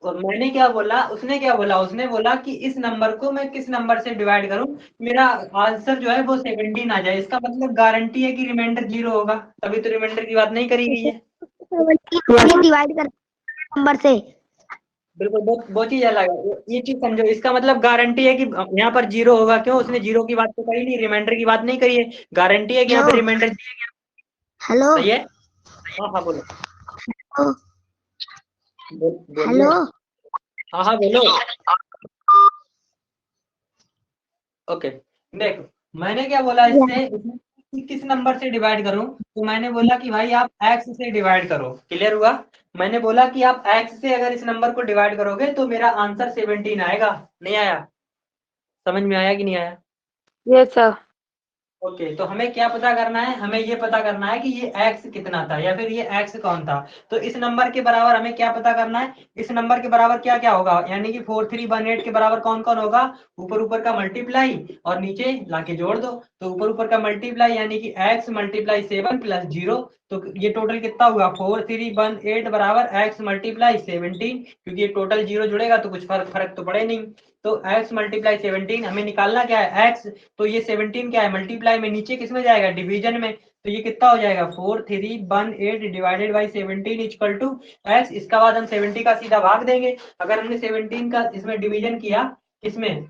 और मैंने क्या बोला, उसने क्या बोला, उसने बोला कि इस नंबर को मैं किस नंबर से डिवाइड करूं मेरा आंसर जो है वो 17 आ जाए। इसका मतलब गारंटी है कि रिमाइंडर 0 होगा, तभी तो रिमाइंडर की बात नहीं करी गई है। 17 डिवाइड कर नंबर से। बिल्कुल वो चीज अलग है, ये चीज समझो। इसका मतलब गारंटी है कि यहाँ पर 0 होगा। क्यों? उसने 0 की बात तो करी नहीं, रिमाइंडर की बात नहीं करी है, गारंटी है कि यहाँ पे रिमाइंडर। हेलो सही है। हाँ हाँ बोलो। बोलिए। हेलो हाँ हाँ बोलो। ओके देखो मैंने क्या बोला इससे कि किस नंबर से डिवाइड करूं, तो मैंने बोला कि भाई आप x से डिवाइड करो। क्लियर हुआ? मैंने बोला कि आप x से अगर इस नंबर को डिवाइड करोगे तो मेरा आंसर 17 आएगा। नहीं आया? समझ में आया कि नहीं आया? Yes sir. ओके तो हमें क्या पता करना है, हमें ये पता करना है कि ये x कितना था या फिर ये x कौन था। तो इस नंबर के बराबर हमें क्या पता करना है, इस नंबर के बराबर क्या क्या होगा, यानी कि 4318 के बराबर कौन कौन होगा, ऊपर ऊपर का मल्टीप्लाई और नीचे लाके जोड़ दो। तो ऊपर ऊपर का मल्टीप्लाई यानी कि x मल्टीप्लाई 7 प्लस 0, तो ये टोटल कितना हुआ 4318 बराबर x मल्टीप्लाई 17, क्योंकि ये टोटल 0 जुड़ेगा तो कुछ फर्क तो पड़े नहीं। तो x मल्टीप्लाई 17 हमें निकालना क्या है x, तो ये 17 क्या है मल्टीप्लाई में, नीचे किस में जाएगा डिवीजन में, तो ये कितना हो जाएगा 4318 divided by 17 equal to x। इसका बाद हम 70 का सीधा भाग देंगे। अगर हमने 17 का इसमें डिवीजन किया किसमें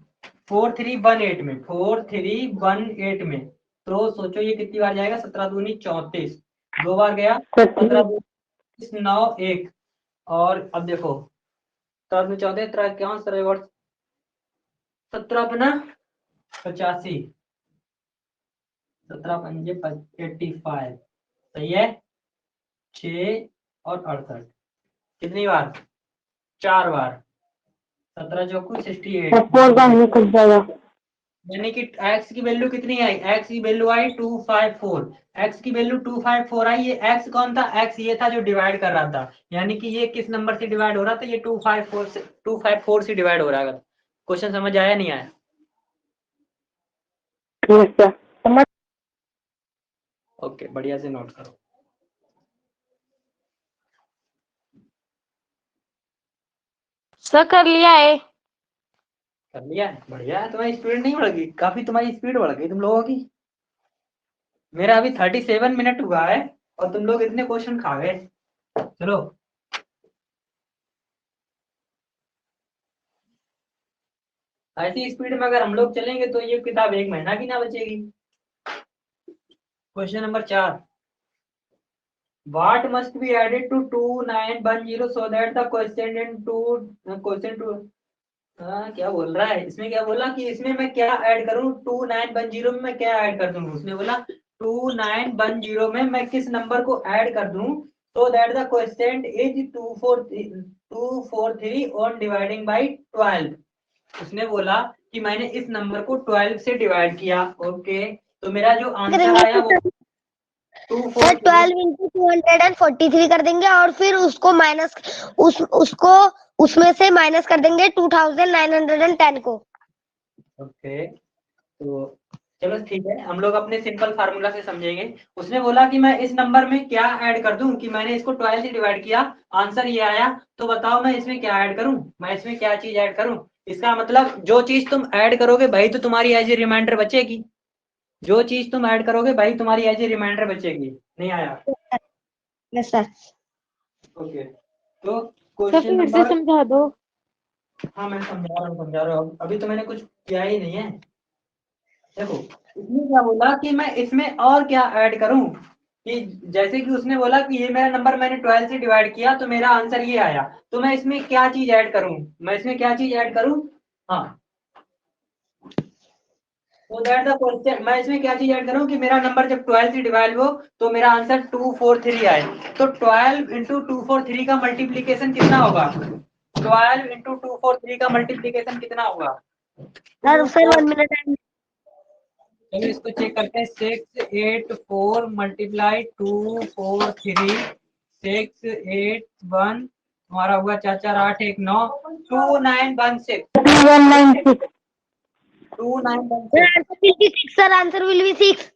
4318 में, 4318 में, तो सोचो ये कितनी बार जाएगा, 17 दूनी 34, 2 बार गया 15 दूनी 9 1। और अब देखो 17 में 14 तरह क्या 17 अपना 85, 17 पंजे 85, सही है। 6 और 68 कितनी बार, 4 बार, 17 चौकू 68, यानी कि x की वैल्यू कितनी आई, x की वैल्यू आई 254, x की वैल्यू 254 आई। ये x कौन था, x ये था जो डिवाइड कर रहा था, यानी कि ये किस नंबर से डिवाइड हो रहा था, ये 254 से डिवाइड हो रहा था। क्वेश्चन समझ आया नहीं आया? ओके बढ़िया से नोट करो। सर कर लिया है। कर लिया है, बढ़िया है। तुम्हारी स्पीड नहीं बढ़ गई, काफी तुम्हारी स्पीड बढ़ गई तुम लोगों की। मेरा अभी 37 मिनट हुआ है और तुम लोग इतने क्वेश्चन खा गए। चलो ऐसी स्पीड में अगर हम लोग चलेंगे तो ये किताब 1 महीना की ना बचेगी। Question number 4, What must be added to 2910 so that the question to क्या बोल रहा है इसमें, क्या बोला कि इसमें मैं क्या ऐड करूं, 2910 में मैं क्या ऐड कर दूं। उसने बोला 2910 में मैं किस नंबर को ऐड कर दूं so that the quotient is 243 on dividing by 12। उसने बोला कि मैंने इस नंबर को 12 से डिवाइड किया। ओके तो मेरा जो आंसर आया वो सर 12 इंटू 243 कर देंगे और फिर उसको माइनस उसको उसमें से माइनस कर देंगे 2910 को। ओके तो चलो ठीक है, हम लोग अपने सिंपल फार्मूला से समझेंगे। उसने बोला कि मैं इस नंबर में क्या ऐड कर दूं, कि मैंने इसको 12 से डिवाइड किया, आंसर ये आया, तो बताओ मैं इसमें क्या ऐड करूं, मैं इसमें क्या चीज ऐड करूं। इसका मतलब जो चीज तुम ऐड करोगे भाई तो तुम्हारी एज ए रिमाइंडर बचेगी, जो चीज तुम ऐड करोगे भाई तुम्हारी एज ए रिमाइंडर बचेगी। नहीं आया? Yes sir. ओके, तो सर क्वेश्चन फिर से नंबर, समझा दो। हाँ मैं समझा रहा हूँ, अभी तो मैंने कुछ किया ही नहीं है। देखो इसने क्या बोला कि मैं इसमें और क्या ऐड करूं, कि जैसे कि उसने बोला कि ये मेरा नंबर मैंने 12 से डिवाइड किया तो मेरा आंसर ये आया, तो मैं इसमें क्या चीज ऐड करूं, मैं इसमें क्या चीज ऐड करूं, हाँ, तो दैट द क्वेश्चन, मैं इसमें क्या चीज ऐड करूं कि मेरा नंबर जब 12 से डिवाइड हो तो मेरा आंसर 243 आए। तो 12 इंटू 243 का मल्टीप्लीकेशन कितना होगा, 12 इंटू 243 का मल्टीप्लीकेशन कितना होगा, सर 1 मिनट। चलिए इसको चेक करते हैं। 6 8 4 मल्टीप्लाई 2 4 3 6 8 1, हमारा हुआ 4 4 8 1 9, 2 9 1 6, 196। 2 9 1 6, sir answer will be 6।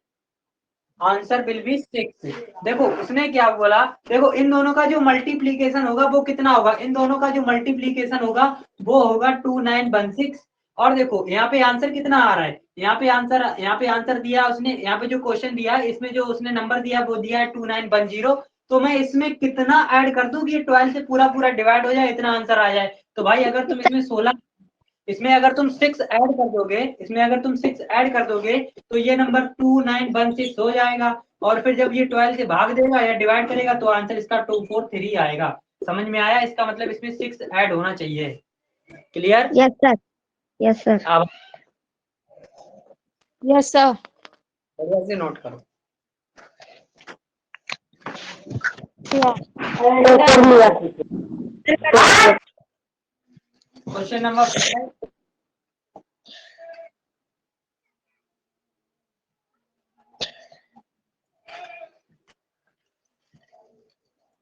Answer will be 6। देखो उसने क्या बोला, देखो इन दोनों का जो मल्टीप्लीकेशन होगा वो कितना होगा, इन दोनों का जो मल्टीप्लीकेशन होगा वो होगा 2916। और देखो यहाँ पे आंसर कितना आ रहा है, यहाँ पे आंसर दिया उसने, यहाँ पे जो क्वेश्चन दिया है इसमें जो उसने नंबर दिया वो दिया है 2910। तो मैं इसमें कितना ऐड कर दूं कि ये 12 से पूरा पूरा डिवाइड हो जाए, इतना आंसर आ जाए। तो भाई अगर तुम इसमें 16, इसमें अगर तुम 6 ऐड कर दोगे, इसमें अगर तुम 6 ऐड कर दोगे तो ये नंबर 2916 हो जाएगा। और फिर जब ये 12 से भाग देगा या डिवाइड करेगा तो आंसर इसका 243 आएगा। समझ में आया, इसका मतलब इसमें 6 ऐड होना चाहिए। Clear? Yes sir, yes sir. अब यस सर। बढ़िया से नोट करो। कर लिया। Question number 5,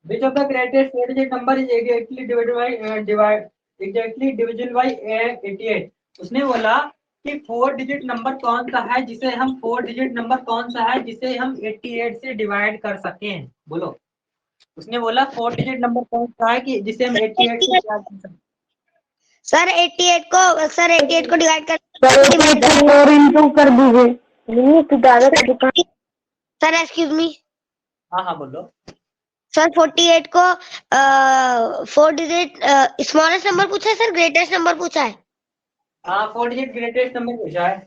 which of the greatest 4-digit number is exactly divisible by 88। उसने बोला कि 4 डिजिट नंबर कौन सा है जिसे हम 4 डिजिट नंबर कौन सा है जिसे हम 88 से डिवाइड कर सकें, बोलो। उसने बोला 4 डिजिट नंबर कौन सा है कि जिसे हम 88 से डिवाइड कर सकें। सर 88 को डिवाइड कर और इनटू कर दीजिए। नहीं तो ज्यादा कर दूं। सर एक्सक्यूज मी हाँ हाँ बोलो। सर 48 को 4 डिजिट स्मॉलेस्ट नंबर पूछा है सर, ग्रेटेस्ट नंबर पूछा है। हाँ 4 डिजिट ग्रेटेस्ट नंबर पूछा है।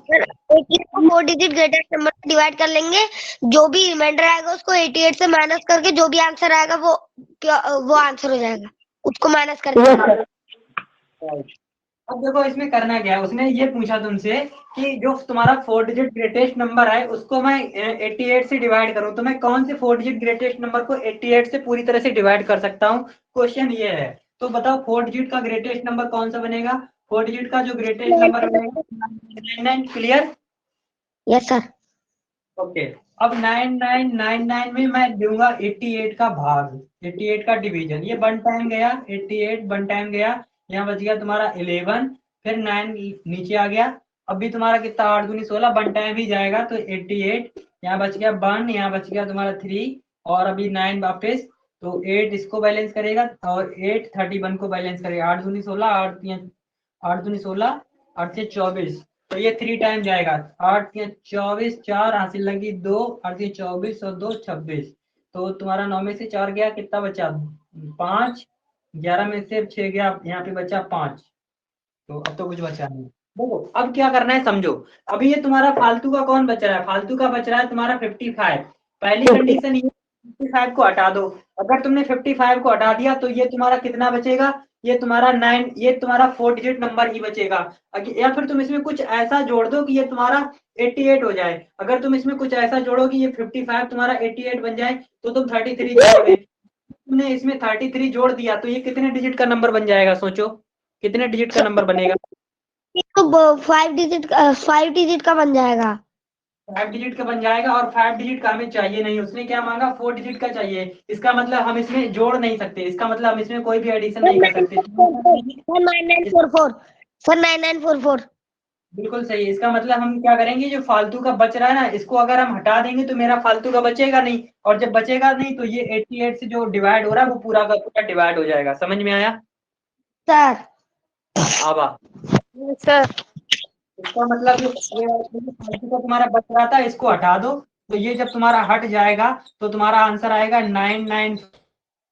सर 88 को 4 डिजिट ग्रेटेस्ट नंबर से डिवाइड कर लेंगे, जो भी रिमाइंडर आएगा उसको 88 से माइनस करके जो भी आंसर आएगा वो आंसर हो जाएगा, उसको माइनस करके। अब देखो इसमें करना क्या है, उसने ये पूछा तुमसे कि जो तुम्हारा 4 डिजिट ग्रेटेस्ट नंबर है उसको मैं 88 से डिवाइड करूं, तो मैं कौन से 4 डिजिट ग्रेटेस्ट नंबर को 88 से पूरी तरह से डिवाइड कर सकता हूं, क्वेश्चन ये है। तो बताओ 4 डिजिट का ग्रेटेस्ट नंबर कौन सा बनेगा, 4 डिजिट का जो ग्रेटेस्ट नंबर बनेगा 99। क्लियर? Yes sir. ओके, अब 9999 में मैं दूंगा 88 का भाग, 88 का डिवीजन, ये 1 टाइम गया 88, 1 टाइम गया, यहाँ बच गया तुम्हारा 11, फिर 9 नीचे आ गया। अब भी तुम्हारा कितना, 8 दूनी 16, 1 टाइम ही जाएगा तो 88, यहाँ बच गया 1, यहाँ बच गया तुम्हारा 3, और अभी 9 वापस, तो 8 इसको बैलेंस करेगा और 8 31 को बैलेंस करेगा। 8 दूनी 16, 8 दूनी 16, 8 से 24, तो ये 3 टाइम जाएगा। 8 या 24, 4 हासिल लगी 2, 8 या 24 और 2 26, तो तुम्हारा 9 में से 4 गया, कितना बचा 5, 11 में से 6 गया, यहाँ पे बचा 5, तो अब तो कुछ बचा नहीं। देखो अब क्या करना है समझो, अभी ये तुम्हारा फालतू का कौन बच रहा है, फालतू का बच रहा है तुम्हारा 55। पहली कंडीशन ये 55 को हटा दो, अगर तुमने 55 को हटा दिया तो ये तुम्हारा कितना बचेगा, ये तुम्हारा 9, ये तुम्हारा 4 डिजिट नंबर ही बचेगा। या फिर तुम इसमें कुछ ऐसा जोड़ दो कि ये तुम्हारा 88 हो जाए, अगर तुम इसमें कुछ ऐसा जोड़ो कि ये 55 तुम्हारा 88 बन जाए तो तुम 33 जोड़ोगे। तुमने इसमें 33 जोड़ दिया तो ये कितने डिजिट का नंबर बन जाएगा, सोचो कितने डिजिट का नंबर बनेगा। तो 5 डिजिट का बन जाएगा। 5 डिजिट का बन जाएगा, और 5 डिजिट का हमें चाहिए नहीं, उसने क्या मांगा 4 डिजिट का चाहिए। इसका मतलब हम इसमें जोड़ नहीं सकते, इसका मतलब हम इसमें कोई भी एडिशन नहीं कर सकते। 9944 सर 9944। बिल्कुल सही, इसका मतलब हम क्या करेंगे, जो फालतू का बच रहा है ना इसको अगर हम हटा देंगे तो मेरा फालतू का बचेगा नहीं, और जब बचेगा नहीं तो ये 88 से जो डिवाइड हो रहा है वो पूरा का पूरा डिवाइड हो जाएगा। समझ में आया? सर आवा, सर इसका मतलब ये फालतू का तुम्हारा बच रहा था इसको हटा दो, तो ये जब तुम्हारा हट जाएगा तो तुम्हारा आंसर आएगा 994।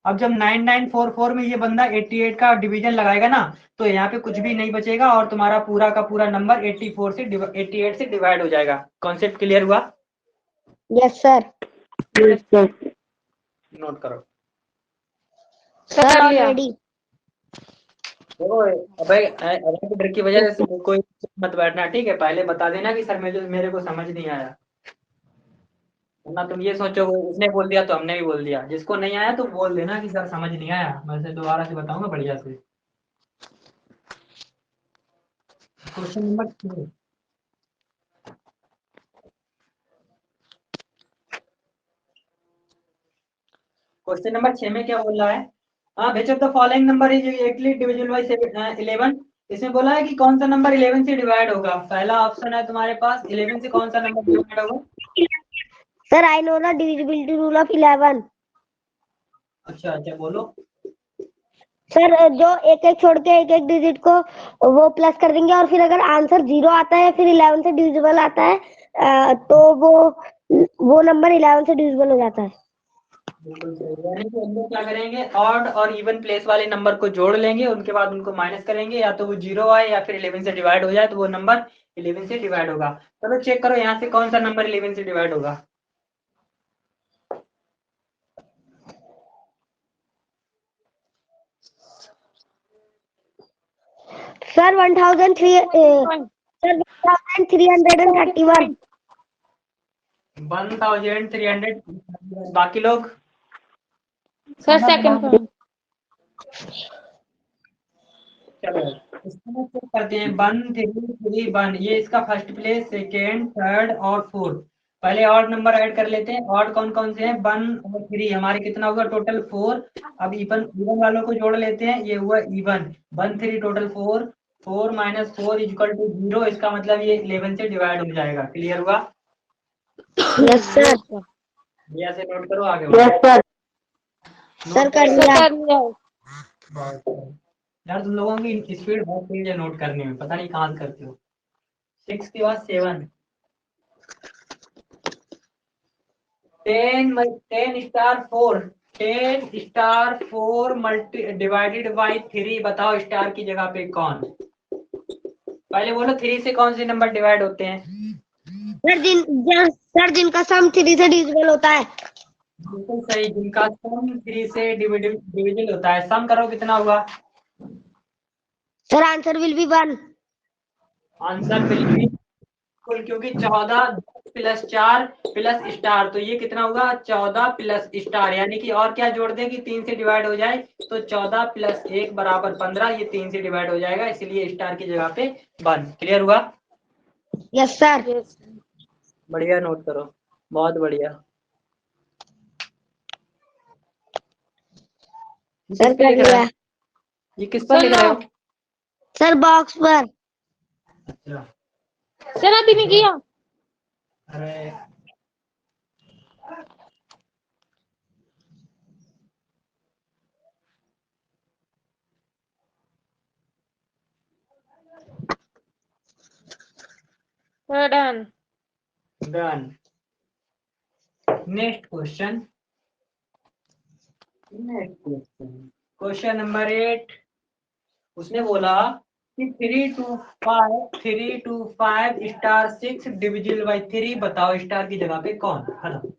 अब जब 9944 में ये बंदा 88 का डिवीजन लगाएगा ना, तो यहाँ पे कुछ भी नहीं बचेगा और तुम्हारा पूरा का पूरा नंबर 88 से डिवाइड हो जाएगा। कॉन्सेप्ट क्लियर हुआ? Yes sir. नोट करो। Sir already. देखो अबे के डर की वजह से कोई मत बैठना, ठीक है? पहले बता देना कि सर मेरे को समझ नहीं आया, वरना तुम ये सोचो उसने बोल दिया तो हमने भी बोल दिया। जिसको नहीं आया तो बोल देना कि सर समझ नहीं आया, मैं से दोबारा से बताऊंगा बढ़िया से। Question number 6। क्वेश्चन नंबर 6 में क्या बोल रहा है? हाँ, which of the following number is actually divisible by 11। इसमें बोला है कि कौन सा नंबर 11 से डिवाइड होगा। पहला ऑप्शन है तुम्हारे पास 11 से कौन सा नंबर डिवाइड होगा? Sir I know the divisibility rule of 11। अच्छा अच्छा, बोलो। सर जो एक एक छोड़ के एक एक डिजिट को वो प्लस कर देंगे और फिर अगर आंसर 0 आता है फिर 11 से डिविजिबल आता है तो वो नंबर 11 से डिविजिबल हो जाता है। बिल्कुल सही। यानी कि हम लोग क्या करेंगे, ऑड और इवन प्लेस वाले नंबर को जोड़ लेंगे, उनके बाद उनको माइनस करेंगे, या तो वो 0 आए या फिर 11 से डिवाइड हो जाए तो वो नंबर 11 से डिवाइड होगा। चलो चेक करो यहाँ से कौन सा नंबर 11 से डिवाइड होगा। सर 1331। 1300। बाकी लोग? Sir second point. चलो इसमें चेक करते हैं। 1331 ये इसका फर्स्ट प्लेस, सेकेंड, थर्ड और फोर्थ। पहले ऑड नंबर ऐड कर लेते हैं। ऑड कौन कौन से हैं? 1 और 3। हमारे कितना होगा टोटल? 4। अब इवन वालों को जोड़ लेते हैं। ये हुआ even 1 3 total 4। 4 minus 4 equal to 0। इसका मतलब ये 11 से डिवाइड हो जाएगा। क्लियर हुआ? Yes sir. भैया से नोट करो, आगे बढ़ो। सर कर लिया। यार तुम लोगों की स्पीड बहुत तेज है नोट करने में, पता नहीं कहाँ से करते हो। 6 के बाद 7। 10 star 4। 10 star 4 multi divided by 3। बताओ स्टार की जगह पे कौन? पहले बोलो 3 से कौन से नंबर डिवाइड होते हैं? सर जिनका सम 3 से डिविजिबल होता है। बिल्कुल सही, जिनका सम 3 से डिविजिबल होता है। सम करो कितना हुआ? Sir answer will be 1। Answer will be, क्योंकि 14 प्लस 4 प्लस स्टार, तो ये कितना होगा? 14 प्लस स्टार। यानी कि और क्या जोड़ दें कि 3 से डिवाइड हो जाए, तो 14 प्लस 1 बराबर 15। ये 3 से डिवाइड हो जाएगा, इसलिए स्टार की जगह पे 1। क्लियर हुआ? Yes sir. बढ़िया, नोट करो, बहुत बढ़िया। सर कर लिया। ये किस पर लिख रहे हो? सर बॉक्स पर। अच्छा सर अभी नहीं किया। अरे done. Done. Next question. Question number 8। उसने बोला कि 3 स्टार 6 डिविजिबल बाई 3। बताओ स्टार की जगह पे कौन? खत्म।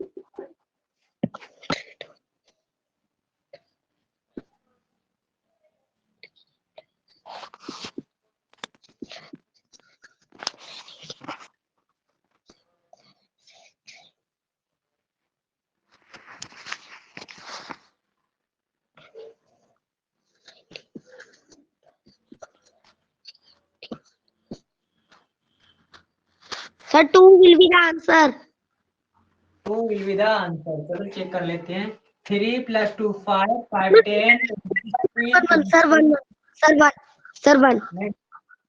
Sir 2 will be the answer. 2 will be the answer. चलो चेक कर लेते हैं। 3 प्लस 2 5 5 10 सर 1। सर 1। सर 1।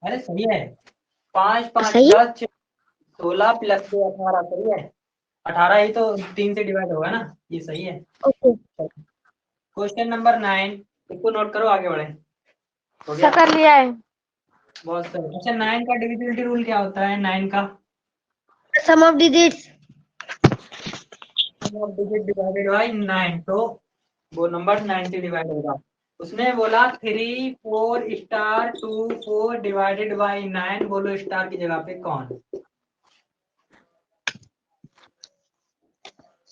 अरे सही है। 5 5 सही 10 16 प्लस 2 18। सही है। 18 ही तो 3 से डिवाइड होगा ना, ये सही है। ओके। Question number 9। इसको नोट करो, आगे बढ़े। हो गया? कर लिया है। बहुत सही। अच्छा 9 का डिविजिबिलिटी रूल क्या होता है? 9 का sum of digits. Digit divided by 9। तो वो नंबर 90 डिवाइड होगा। उसने बोला 3 4 स्टार 2 4 डिवाइडेड बाई 9, बोलो स्टार की जगह पे कौन?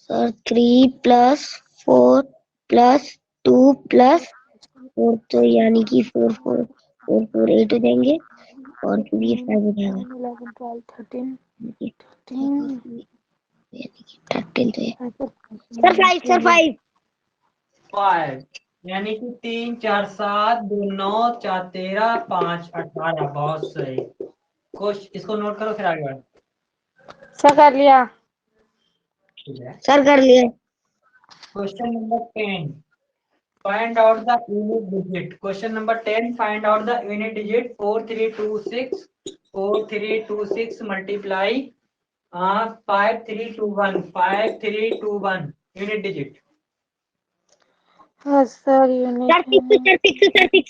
सर 3 प्लस 4 प्लस 2 प्लस 4, तो यानी कि 4 4 4 4 8 हो जाएंगे और फिर ये 5 हो जाएगा 11 12 13 यानी 13 कि 13 तो है सर सर 5 5, यानी कि 3 4 7 2 9 4 13 5 18। बहुत सही। कुछ इसको नोट करो फिर आगे बढ़ो। सर कर लिया। ठीक है। सर कर लिए। Question number 10, find out the unit digit. Question number 10, find out the unit digit 4326 4326 multiply 5321 5321 unit digit। हाँ सर सर यूनिट 6 सर 6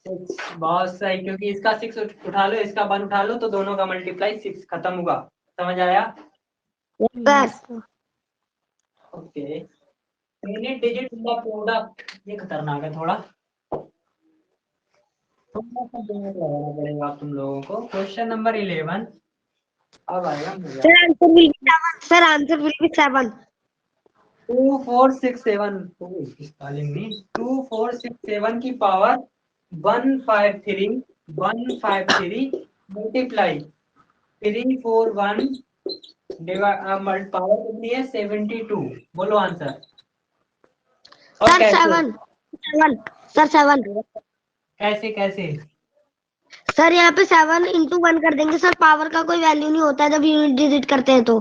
6, बहुत सही, क्योंकि इसका 6 उठा लो, इसका 1 उठा लो, तो दोनों का मल्टीप्लाई 6 खत्म होगा। समझ आया? Sir okay. यूनिट डिजिट का प्रोडक्ट, ये खतरनाक है थोड़ा सा दिमाग लगाना पड़ेगा आप तुम लोगों को। क्वेश्चन नंबर 11 अब आएगा मजा। Sir answer will be 7 sir answer will be 7 2467 2467 की पावर 153 मल्टीप्लाई 341 पावर कितनी है 72। बोलो आंसर। और सर कैसे 7 सर 7 कैसे कैसे? सर यहाँ पे 7 इंटू 1 कर देंगे सर, पावर का कोई वैल्यू नहीं होता है जब यूनिट डिजिट करते हैं तो।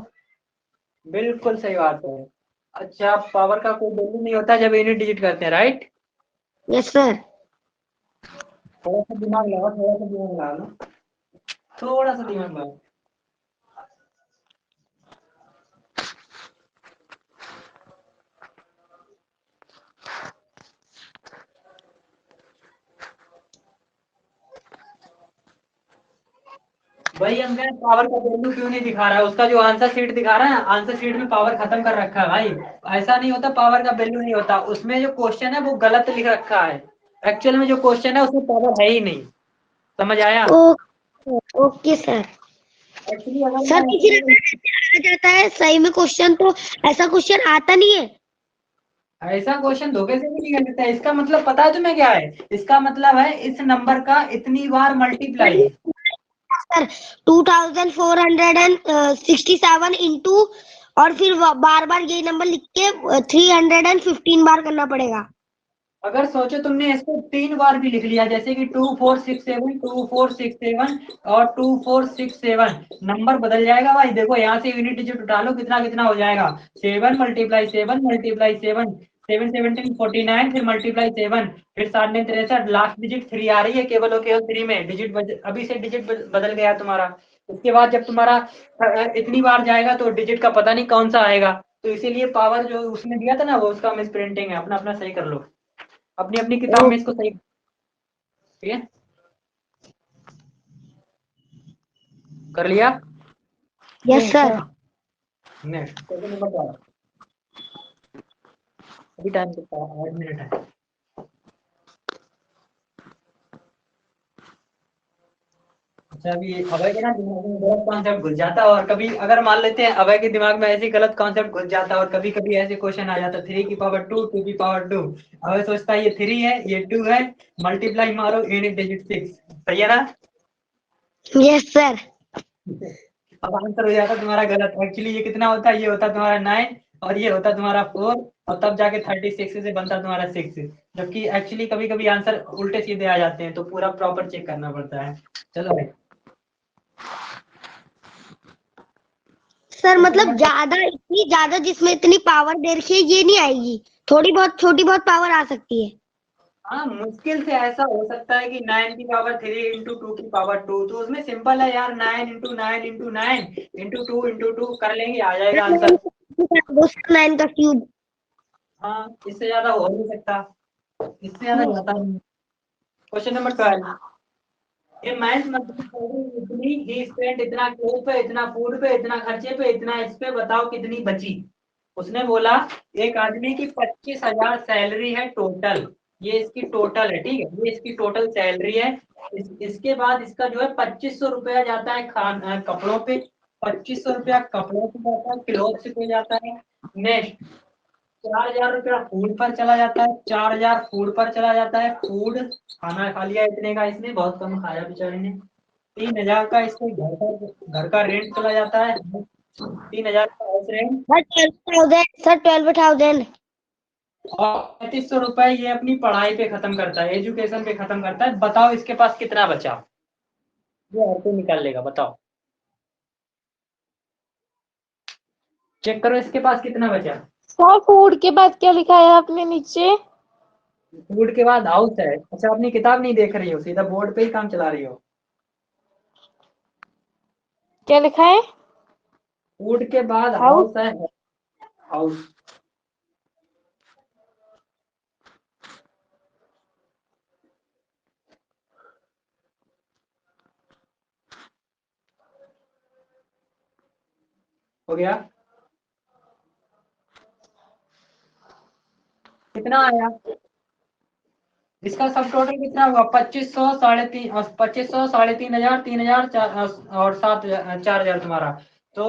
बिल्कुल सही बात है। अच्छा, पावर का कोई वैल्यू नहीं होता जब यूनिट डिजिट करते हैं, राइट? Yes sir. थोड़ा सा दिमाग लगाओ, थोड़ा सा दिमाग लगा लो, थोड़ा सा दिमाग लगाओ। भाई हमने पावर का वैल्यू क्यों नहीं दिखा रहा है? उसका जो आंसर शीट दिखा रहा है, आंसर शीट में पावर खत्म कर रखा है भाई। ऐसा नहीं होता, पावर का वैल्यू नहीं होता। उसमें जो क्वेश्चन है वो गलत लिख रखा है। एक्चुअल में जो क्वेश्चन है उसमें पावर है ही नहीं। समझ आया? Okay sir. एक्चुअली अगर सर मैं फिर आ जाता है सही में क्वेश्चन, तो ऐसा क्वेश्चन आता नहीं है। ऐसा क्वेश्चन धोखे से भी नहीं कर सकता। इसका मतलब पता है तुम्हें क्या है? इसका मतलब है इस नंबर का इतनी बार मल्टीप्लाई। सर 2467 इंटू और फिर बार बार यही नंबर लिख के 315 बार करना पड़ेगा। अगर सोचो तुमने इसको 3 बार भी लिख लिया, जैसे कि 2467 और 2467, नंबर बदल जाएगा भाई। देखो यहाँ से यूनिट डिजिट उठा लो, कितना कितना हो जाएगा। 7 मल्टीप्लाई 7 मल्टीप्लाई 7 7 17 49, फिर मल्टीप्लाई 7, फिर 7 ने 63, लास्ट डिजिट 3 आ रही है केवल और केवल 3 में। डिजिट अभी से डिजिट बदल गया तुम्हारा। उसके बाद जब तुम्हारा इतनी बार जाएगा तो डिजिट का पता नहीं कौन सा आएगा। तो इसीलिए पावर जो उसने दिया था ना, वो उसका मिस प्रिंटिंग है। अपना अपना सही कर लो, अपनी अपनी किताब में इसको सही। ठीक है, कर लिया? Yes sir. Next question number 12। अभी टाइम कितना है? 8 मिनट है। अच्छा, अभी अभय के ना दिमाग में गलत कॉन्सेप्ट घुस जाता है, और कभी अगर मान लेते हैं अभय के दिमाग में ऐसे गलत कॉन्सेप्ट घुस जाता है, और कभी कभी ऐसे क्वेश्चन आ जाता है 3 की पावर 2 2 की पावर 2। अभय सोचता है ये 3 है ये 2 है, मल्टीप्लाई मारो यूनिट डिजिट 6। सही है ना? Yes sir. अब आंसर हो जाता तुम्हारा गलत। एक्चुअली ये कितना होता है? ये होता तुम्हारा 9 और ये होता तुम्हारा 4, और तब जाके 36 से बनता तुम्हारा 6। जबकि एक्चुअली कभी कभी आंसर उल्टे सीधे आ जाते हैं, तो पूरा प्रॉपर चेक करना पड़ता है। चलो भाई। सर क्वेश्चन मतलब नंबर, ज्यादा, इतनी ज्यादा जिसमें इतनी पावर दे रखी है ये नहीं आएगी, थोड़ी बहुत छोटी बहुत पावर आ सकती है। हाँ मुश्किल से ऐसा हो सकता है कि 9 की पावर 3 इंटू 2 की पावर 2, तो उसमें सिंपल है यार, 9 इंटू 9 इंटू 9 इंटू 2 कर लेंगे, आ जाएगा आंसर। 9 का क्यूब। हाँ, इससे ज्यादा हो नहीं सकता, इससे ज्यादा जाता नहीं। क्वेश्चन नंबर 12, ये मैथ इतनी ही स्पेंड, इतना क्लोथ पे, इतना फूड पे, इतना खर्चे पे, इतना इस पे, बताओ कितनी बची? उसने बोला एक आदमी की 25,000 सैलरी है टोटल, ये इसकी टोटल है, ठीक है, ये इसकी टोटल सैलरी है। इसके बाद इसका जो है 2500 रुपया जाता है कपड़ों पे, 2500 रुपया कपड़ों पे जाता है, क्लोथ्स पे जाता है। नेक्स्ट 4,000 रुपया फूड पर चला जाता है, 4,000 फूड पर चला जाता है, फूड खाना खा लिया इतने का, इसने बहुत कम खाया बेचारे ने। 3,000 का इसको घर का रेंट चला जाता है, 3,000 का हाउस रेंट। सर 12,000। और 3,500 रुपए ये अपनी पढ़ाई पे खत्म करता है, एजुकेशन पे खत्म करता है। बताओ इसके पास कितना बचा, ये हर कोई निकाल लेगा, बताओ, चेक करो इसके पास कितना बचा। सर फूड के बाद क्या लिखा है आपने नीचे? फूड के बाद हाउस है। अच्छा, अपनी किताब नहीं देख रही हो, सीधा बोर्ड पे ही काम चला रही हो। क्या लिखा है? फूड के बाद हाउस। हाउस है, हाउस। हो गया? कितना आया इसका सब टोटल कितना हुआ? 2500, 3,500, 2500, 3,500, 3,000, और 4,000 तुम्हारा। तो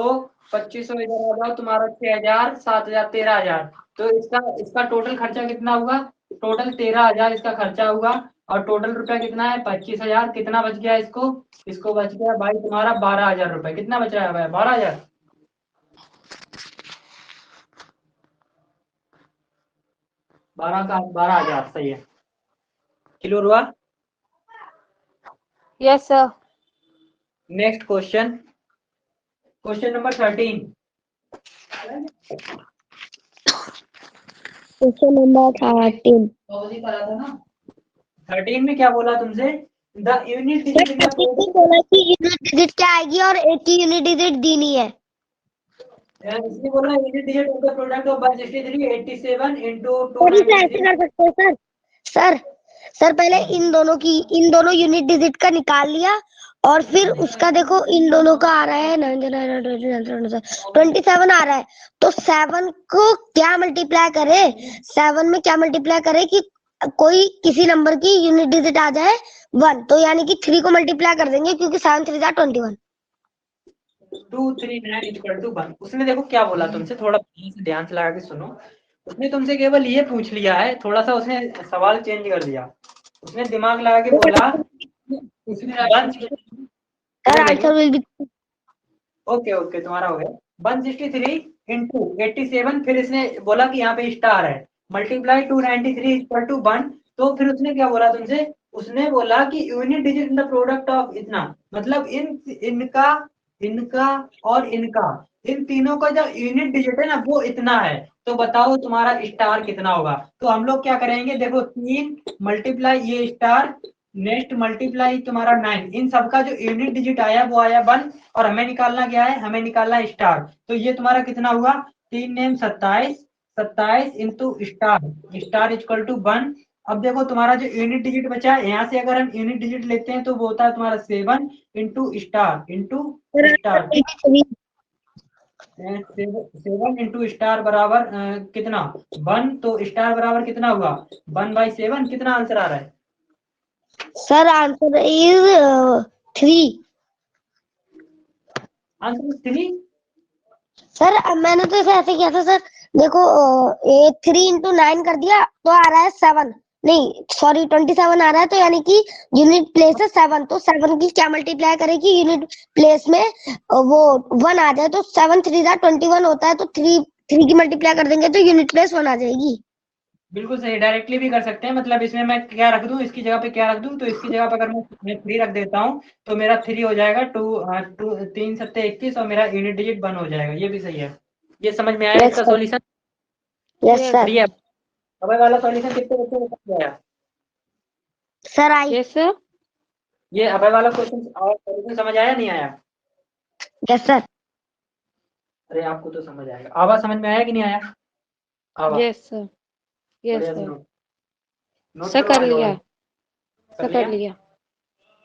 2500 इधर आ जाओ, तुम्हारा 6,000, 7,000, 13,000। तो इसका इसका टोटल खर्चा कितना हुआ? टोटल 13,000 इसका खर्चा हुआ। और टोटल रुपया कितना है? 25,000। कितना बच गया इसको? इसको बच गया भाई तुम्हारा 12,000 रुपए। कितना बच रहा है भाई? 12,000। 12 का 12,000 सही है। क्लियर हुआ? Yes sir. Next question, question number 13। Question number 13। 13 में क्या बोला तुमसे? The unit digit in the बोला कि यूनिट डिजिट क्या आएगी और एक की यूनिट डिजिट दी नहीं है। इसलिए बोला unit digit of the product of 163 87 into sir इसे ऐसे 293। कर सकते हैं सर। सर सर पहले इन दोनों यूनिट डिजिट का निकाल लिया और फिर उसका देखो इन दोनों का आ रहा है 27 आ रहा है। तो 7 को क्या मल्टीप्लाई करे, 7 में क्या मल्टीप्लाई करे कि कोई किसी नंबर की यूनिट डिजिट आ जाए 1, तो यानी कि 3 को मल्टीप्लाई कर देंगे क्योंकि 7 3 21। 239 इक्वल टू 1। उसने देखो क्या बोला तुमसे, थोड़ा ध्यान से लगा के सुनो। उसने तुमसे केवल ये पूछ लिया है, थोड़ा सा उसने सवाल चेंज कर दिया। उसने दिमाग लगा के बोला, उसने sir answer will be. Okay okay तुम्हारा हो गया 163 इंटू 87। फिर इसने बोला कि यहाँ पे स्टार है, मल्टीप्लाई 293 इक्वल टू 1। तो फिर उसने क्या बोला तुमसे? उसने बोला कि unit digit in the product of इतना, मतलब इनका इनका और इनका, इन तीनों का जो यूनिट डिजिट है ना वो इतना है। तो बताओ तुम्हारा स्टार कितना होगा? तो हम लोग क्या करेंगे, देखो 3 मल्टीप्लाई ये स्टार, नेक्स्ट मल्टीप्लाई तुम्हारा 9, इन सबका जो यूनिट डिजिट आया वो आया 1। और हमें निकालना क्या है? हमें निकालना है स्टार। तो ये तुम्हारा कितना हुआ? 3 नेम 27, 27 into star, star equal to 1। अब देखो तुम्हारा जो यूनिट डिजिट बचा है, यहाँ से अगर हम यूनिट डिजिट लेते हैं तो वो होता है तुम्हारा 7 इंटू स्टार, इंटू स्टार, ठीक। 7 इंटू स्टार बराबर कितना? 1। तो स्टार बराबर कितना हुआ? 1/7। कितना आंसर आ रहा है? Sir answer is 3। Answer 3। Sir मैंने तो इसे ऐसे किया था सर। देखो 3 into 9 कर दिया तो आ रहा है 7, नहीं सॉरी 27 आ रहा है। तो यानी कि यूनिट प्लेस है 7, तो 7 की क्या मल्टीप्लाई करे कि यूनिट प्लेस में वो 1 आ जाए। तो 7 3 21 होता है, तो 3 की मल्टीप्लाई कर देंगे तो यूनिट प्लेस 1 आ जाएगी। बिल्कुल सही, डायरेक्टली भी कर सकते हैं। मतलब इसमें मैं क्या रख दूं, इसकी जगह पे क्या रख दूं? तो इसकी जगह पे अगर मैं 3 रख देता हूं तो मेरा 3 हो जाएगा 2 3 7 21 और मेरा यूनिट डिजिट 1 हो जाएगा। ये भी सही है। ये समझ में आया यस इसका सर। सॉल्यूशन? Yes sir. ये अबे वाला सॉल्यूशन कितने बच्चों को समझ आया? Sir I. Yes sir. ये अभय वाला क्वेश्चन और सॉल्यूशन समझ आया नहीं आया? Yes sir. अरे आपको तो समझ आएगा। आवाज समझ में आया कि नहीं आया? आवाज यस सर। यस बढ़िया से सर। नोट नोट सर करो कर भाई लिया। और सर कर लिया।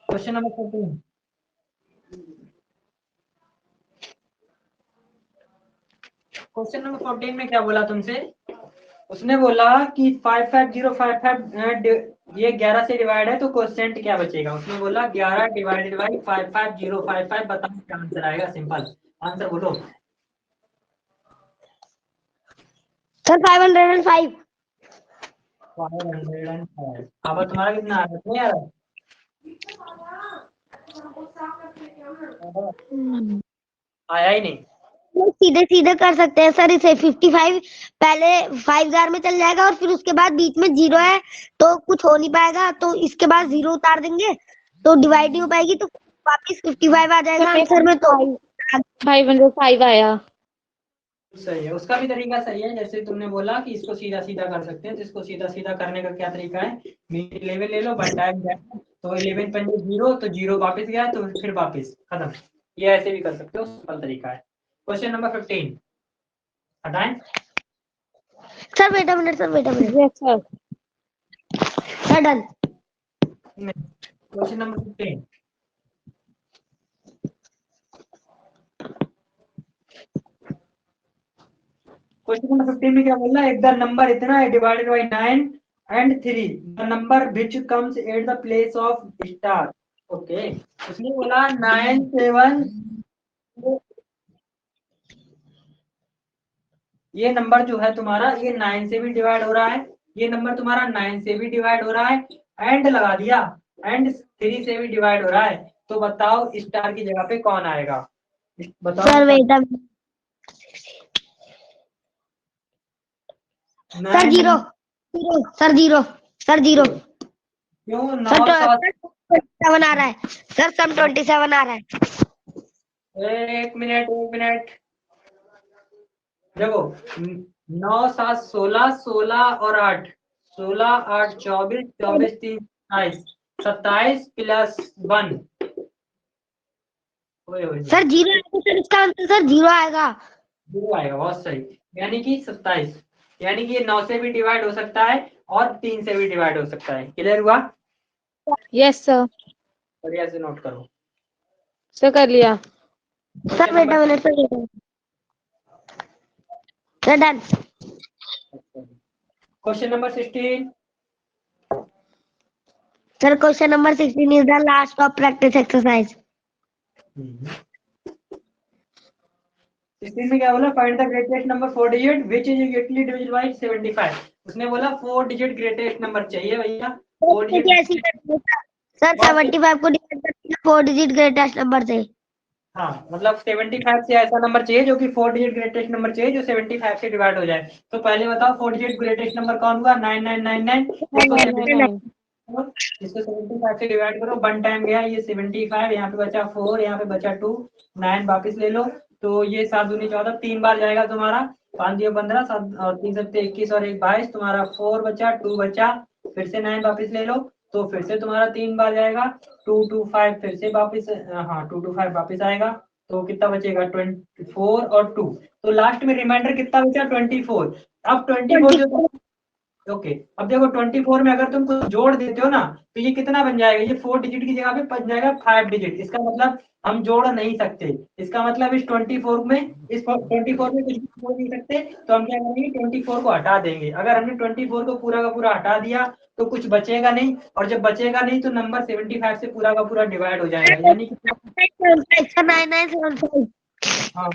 Question number 14। क्वेश्चन नंबर 14 में क्या बोला तुमसे? उसने बोला कि 55055 ये 11 से डिवाइड है तो क्वोशिएंट क्या बचेगा? उसने बोला 11 डिवाइडेड बाई 55055, बताओ क्या आंसर आएगा? सिंपल आंसर बोलो सर 505। 505। अब तुम्हारा कितना आ रहा है? नहीं आ रहा? आया ही नहीं। सीधे सीधे कर सकते हैं सर इसे। 55 पहले 5000 में चल जाएगा और फिर उसके बाद बीच में 0 है तो कुछ हो नहीं पाएगा, तो इसके बाद 0 उतार देंगे तो डिवाइड नहीं हो पाएगी, तो वापस 55 आ जाएगा आंसर में। तो 505 आया। सही है, उसका भी तरीका सही है। जैसे तुमने बोला कि इसको सीधा सीधा कर सकते हैं, तो इसको सीधा सीधा करने का क्या तरीका है? 11 ले लो, 1 टाइम जाएगा तो 11 पंजे 0, तो 0 वापस गया तो फिर वापस खत्म। ये ऐसे भी कर सकते हो, सिंपल तरीका है। क्वेश्चन नंबर 15 हटाएं। Sir wait a minute, sir wait a minute. Yes sir. Sir done. Question number 15 question number 15 में क्या बोल रहा है? एक द नंबर इतना है divided by 9 and 3, the number which comes at the place of star। Okay, उसने बोला 9 7, ये नंबर जो है तुम्हारा ये 9 से भी डिवाइड हो रहा है, ये नंबर तुम्हारा 9 से भी डिवाइड हो रहा है, एंड लगा दिया, एंड 3 से भी डिवाइड हो रहा है, तो बताओ स्टार की जगह पे कौन आएगा? बताओ sir wait a minute. Sir 0 0 sir 0 sir 0 क्यों? 9 सर 7 27 आ रहा है सर, सम 27 आ रहा है। एक मिनट देखो, 9 7 16, 16 और 8, 16 8 24, 24 3 27, 27 प्लस 1। सर 0 आएगा सर, इसका आंसर सर 0 आएगा। 0 आएगा, बहुत सही। यानी कि 27, यानी कि ये 9 से भी डिवाइड हो सकता है और 3 से भी डिवाइड हो सकता है। क्लियर हुआ? Yes sir. बढ़िया से नोट करो। सर कर लिया। Sir wait a minute, sir wait a minute. Sir done. Question number 16 sir question number 16 is the last of practice exercise. 16 में क्या बोला? Find the greatest number 4 digit which is equally divisible by 75। उसने बोला 4 digit greatest number चाहिए भैया। 4 digit sir 75 को divide करके 4 digit greatest number से। हाँ, मतलब 75 से ऐसा नंबर चाहिए जो कि 4 डिजिट ग्रेटेस्ट नंबर चाहिए जो 75 से डिवाइड हो जाए। तो पहले बताओ 4 डिजिट ग्रेटेस्ट नंबर कौन हुआ? 9999। इसको 75 से डिवाइड करो, 1 टाइम गया ये 75, यहाँ पे बचा 4, यहाँ पे बचा 2, 9 वापिस ले लो, तो ये 7 दूनी 14, 3 बार जाएगा तुम्हारा। 5 दिया 15, 7 और 3 7 21 और 1 22, तुम्हारा 4 बचा, 2 बचा, फिर से 9 वापिस ले लो, तो फिर से तुम्हारा 3 बार जाएगा, 2 2 5 फिर से वापिस, हाँ 2 2 5 वापिस आएगा, तो कितना बचेगा? 24 और 2, तो लास्ट में रिमाइंडर कितना बचा? 24। अब 24 जो ओके, अब देखो 24 में अगर तुम कुछ जोड़ देते हो ना, तो ये कितना बन जाएगा? ये 4 डिजिट की जगह पे बन जाएगा 5 डिजिट। इसका मतलब हम जोड़ नहीं सकते। इसका मतलब इस 24 में कुछ भी जोड़ नहीं सकते, तो हम क्या करेंगे? 24 को हटा देंगे। अगर हमने 24 को पूरा का पूरा हटा दिया तो कुछ बचेगा नहीं, और जब बचेगा नहीं तो नंबर 75 से पूरा का पूरा डिवाइड हो जाएगा। यानी कि हाँ,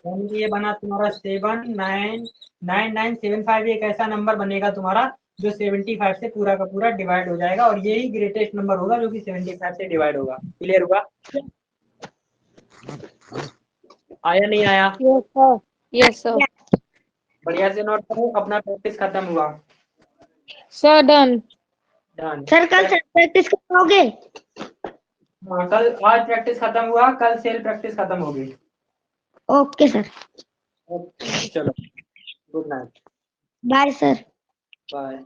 यानी ये बना तुम्हारा 7999975। एक ऐसा नंबर बनेगा तुम्हारा जो 75 से पूरा का पूरा डिवाइड हो जाएगा, और यही ग्रेटेस्ट नंबर होगा जो कि 75 से डिवाइड होगा। क्लियर हुआ? आया नहीं आया? Yes sir. Yes sir. बढ़िया से नोट करो, अपना प्रैक्टिस खत्म हुआ। Sir done. डन। सर कल प्रैक्टिस करोगे? हाँ, कल, आज प्रैक्टिस खत्म हुआ, कल सेल प्रैक्टिस खत्म होगी। Okay sir. ओके, चलो, good night. Bye sir. Bye.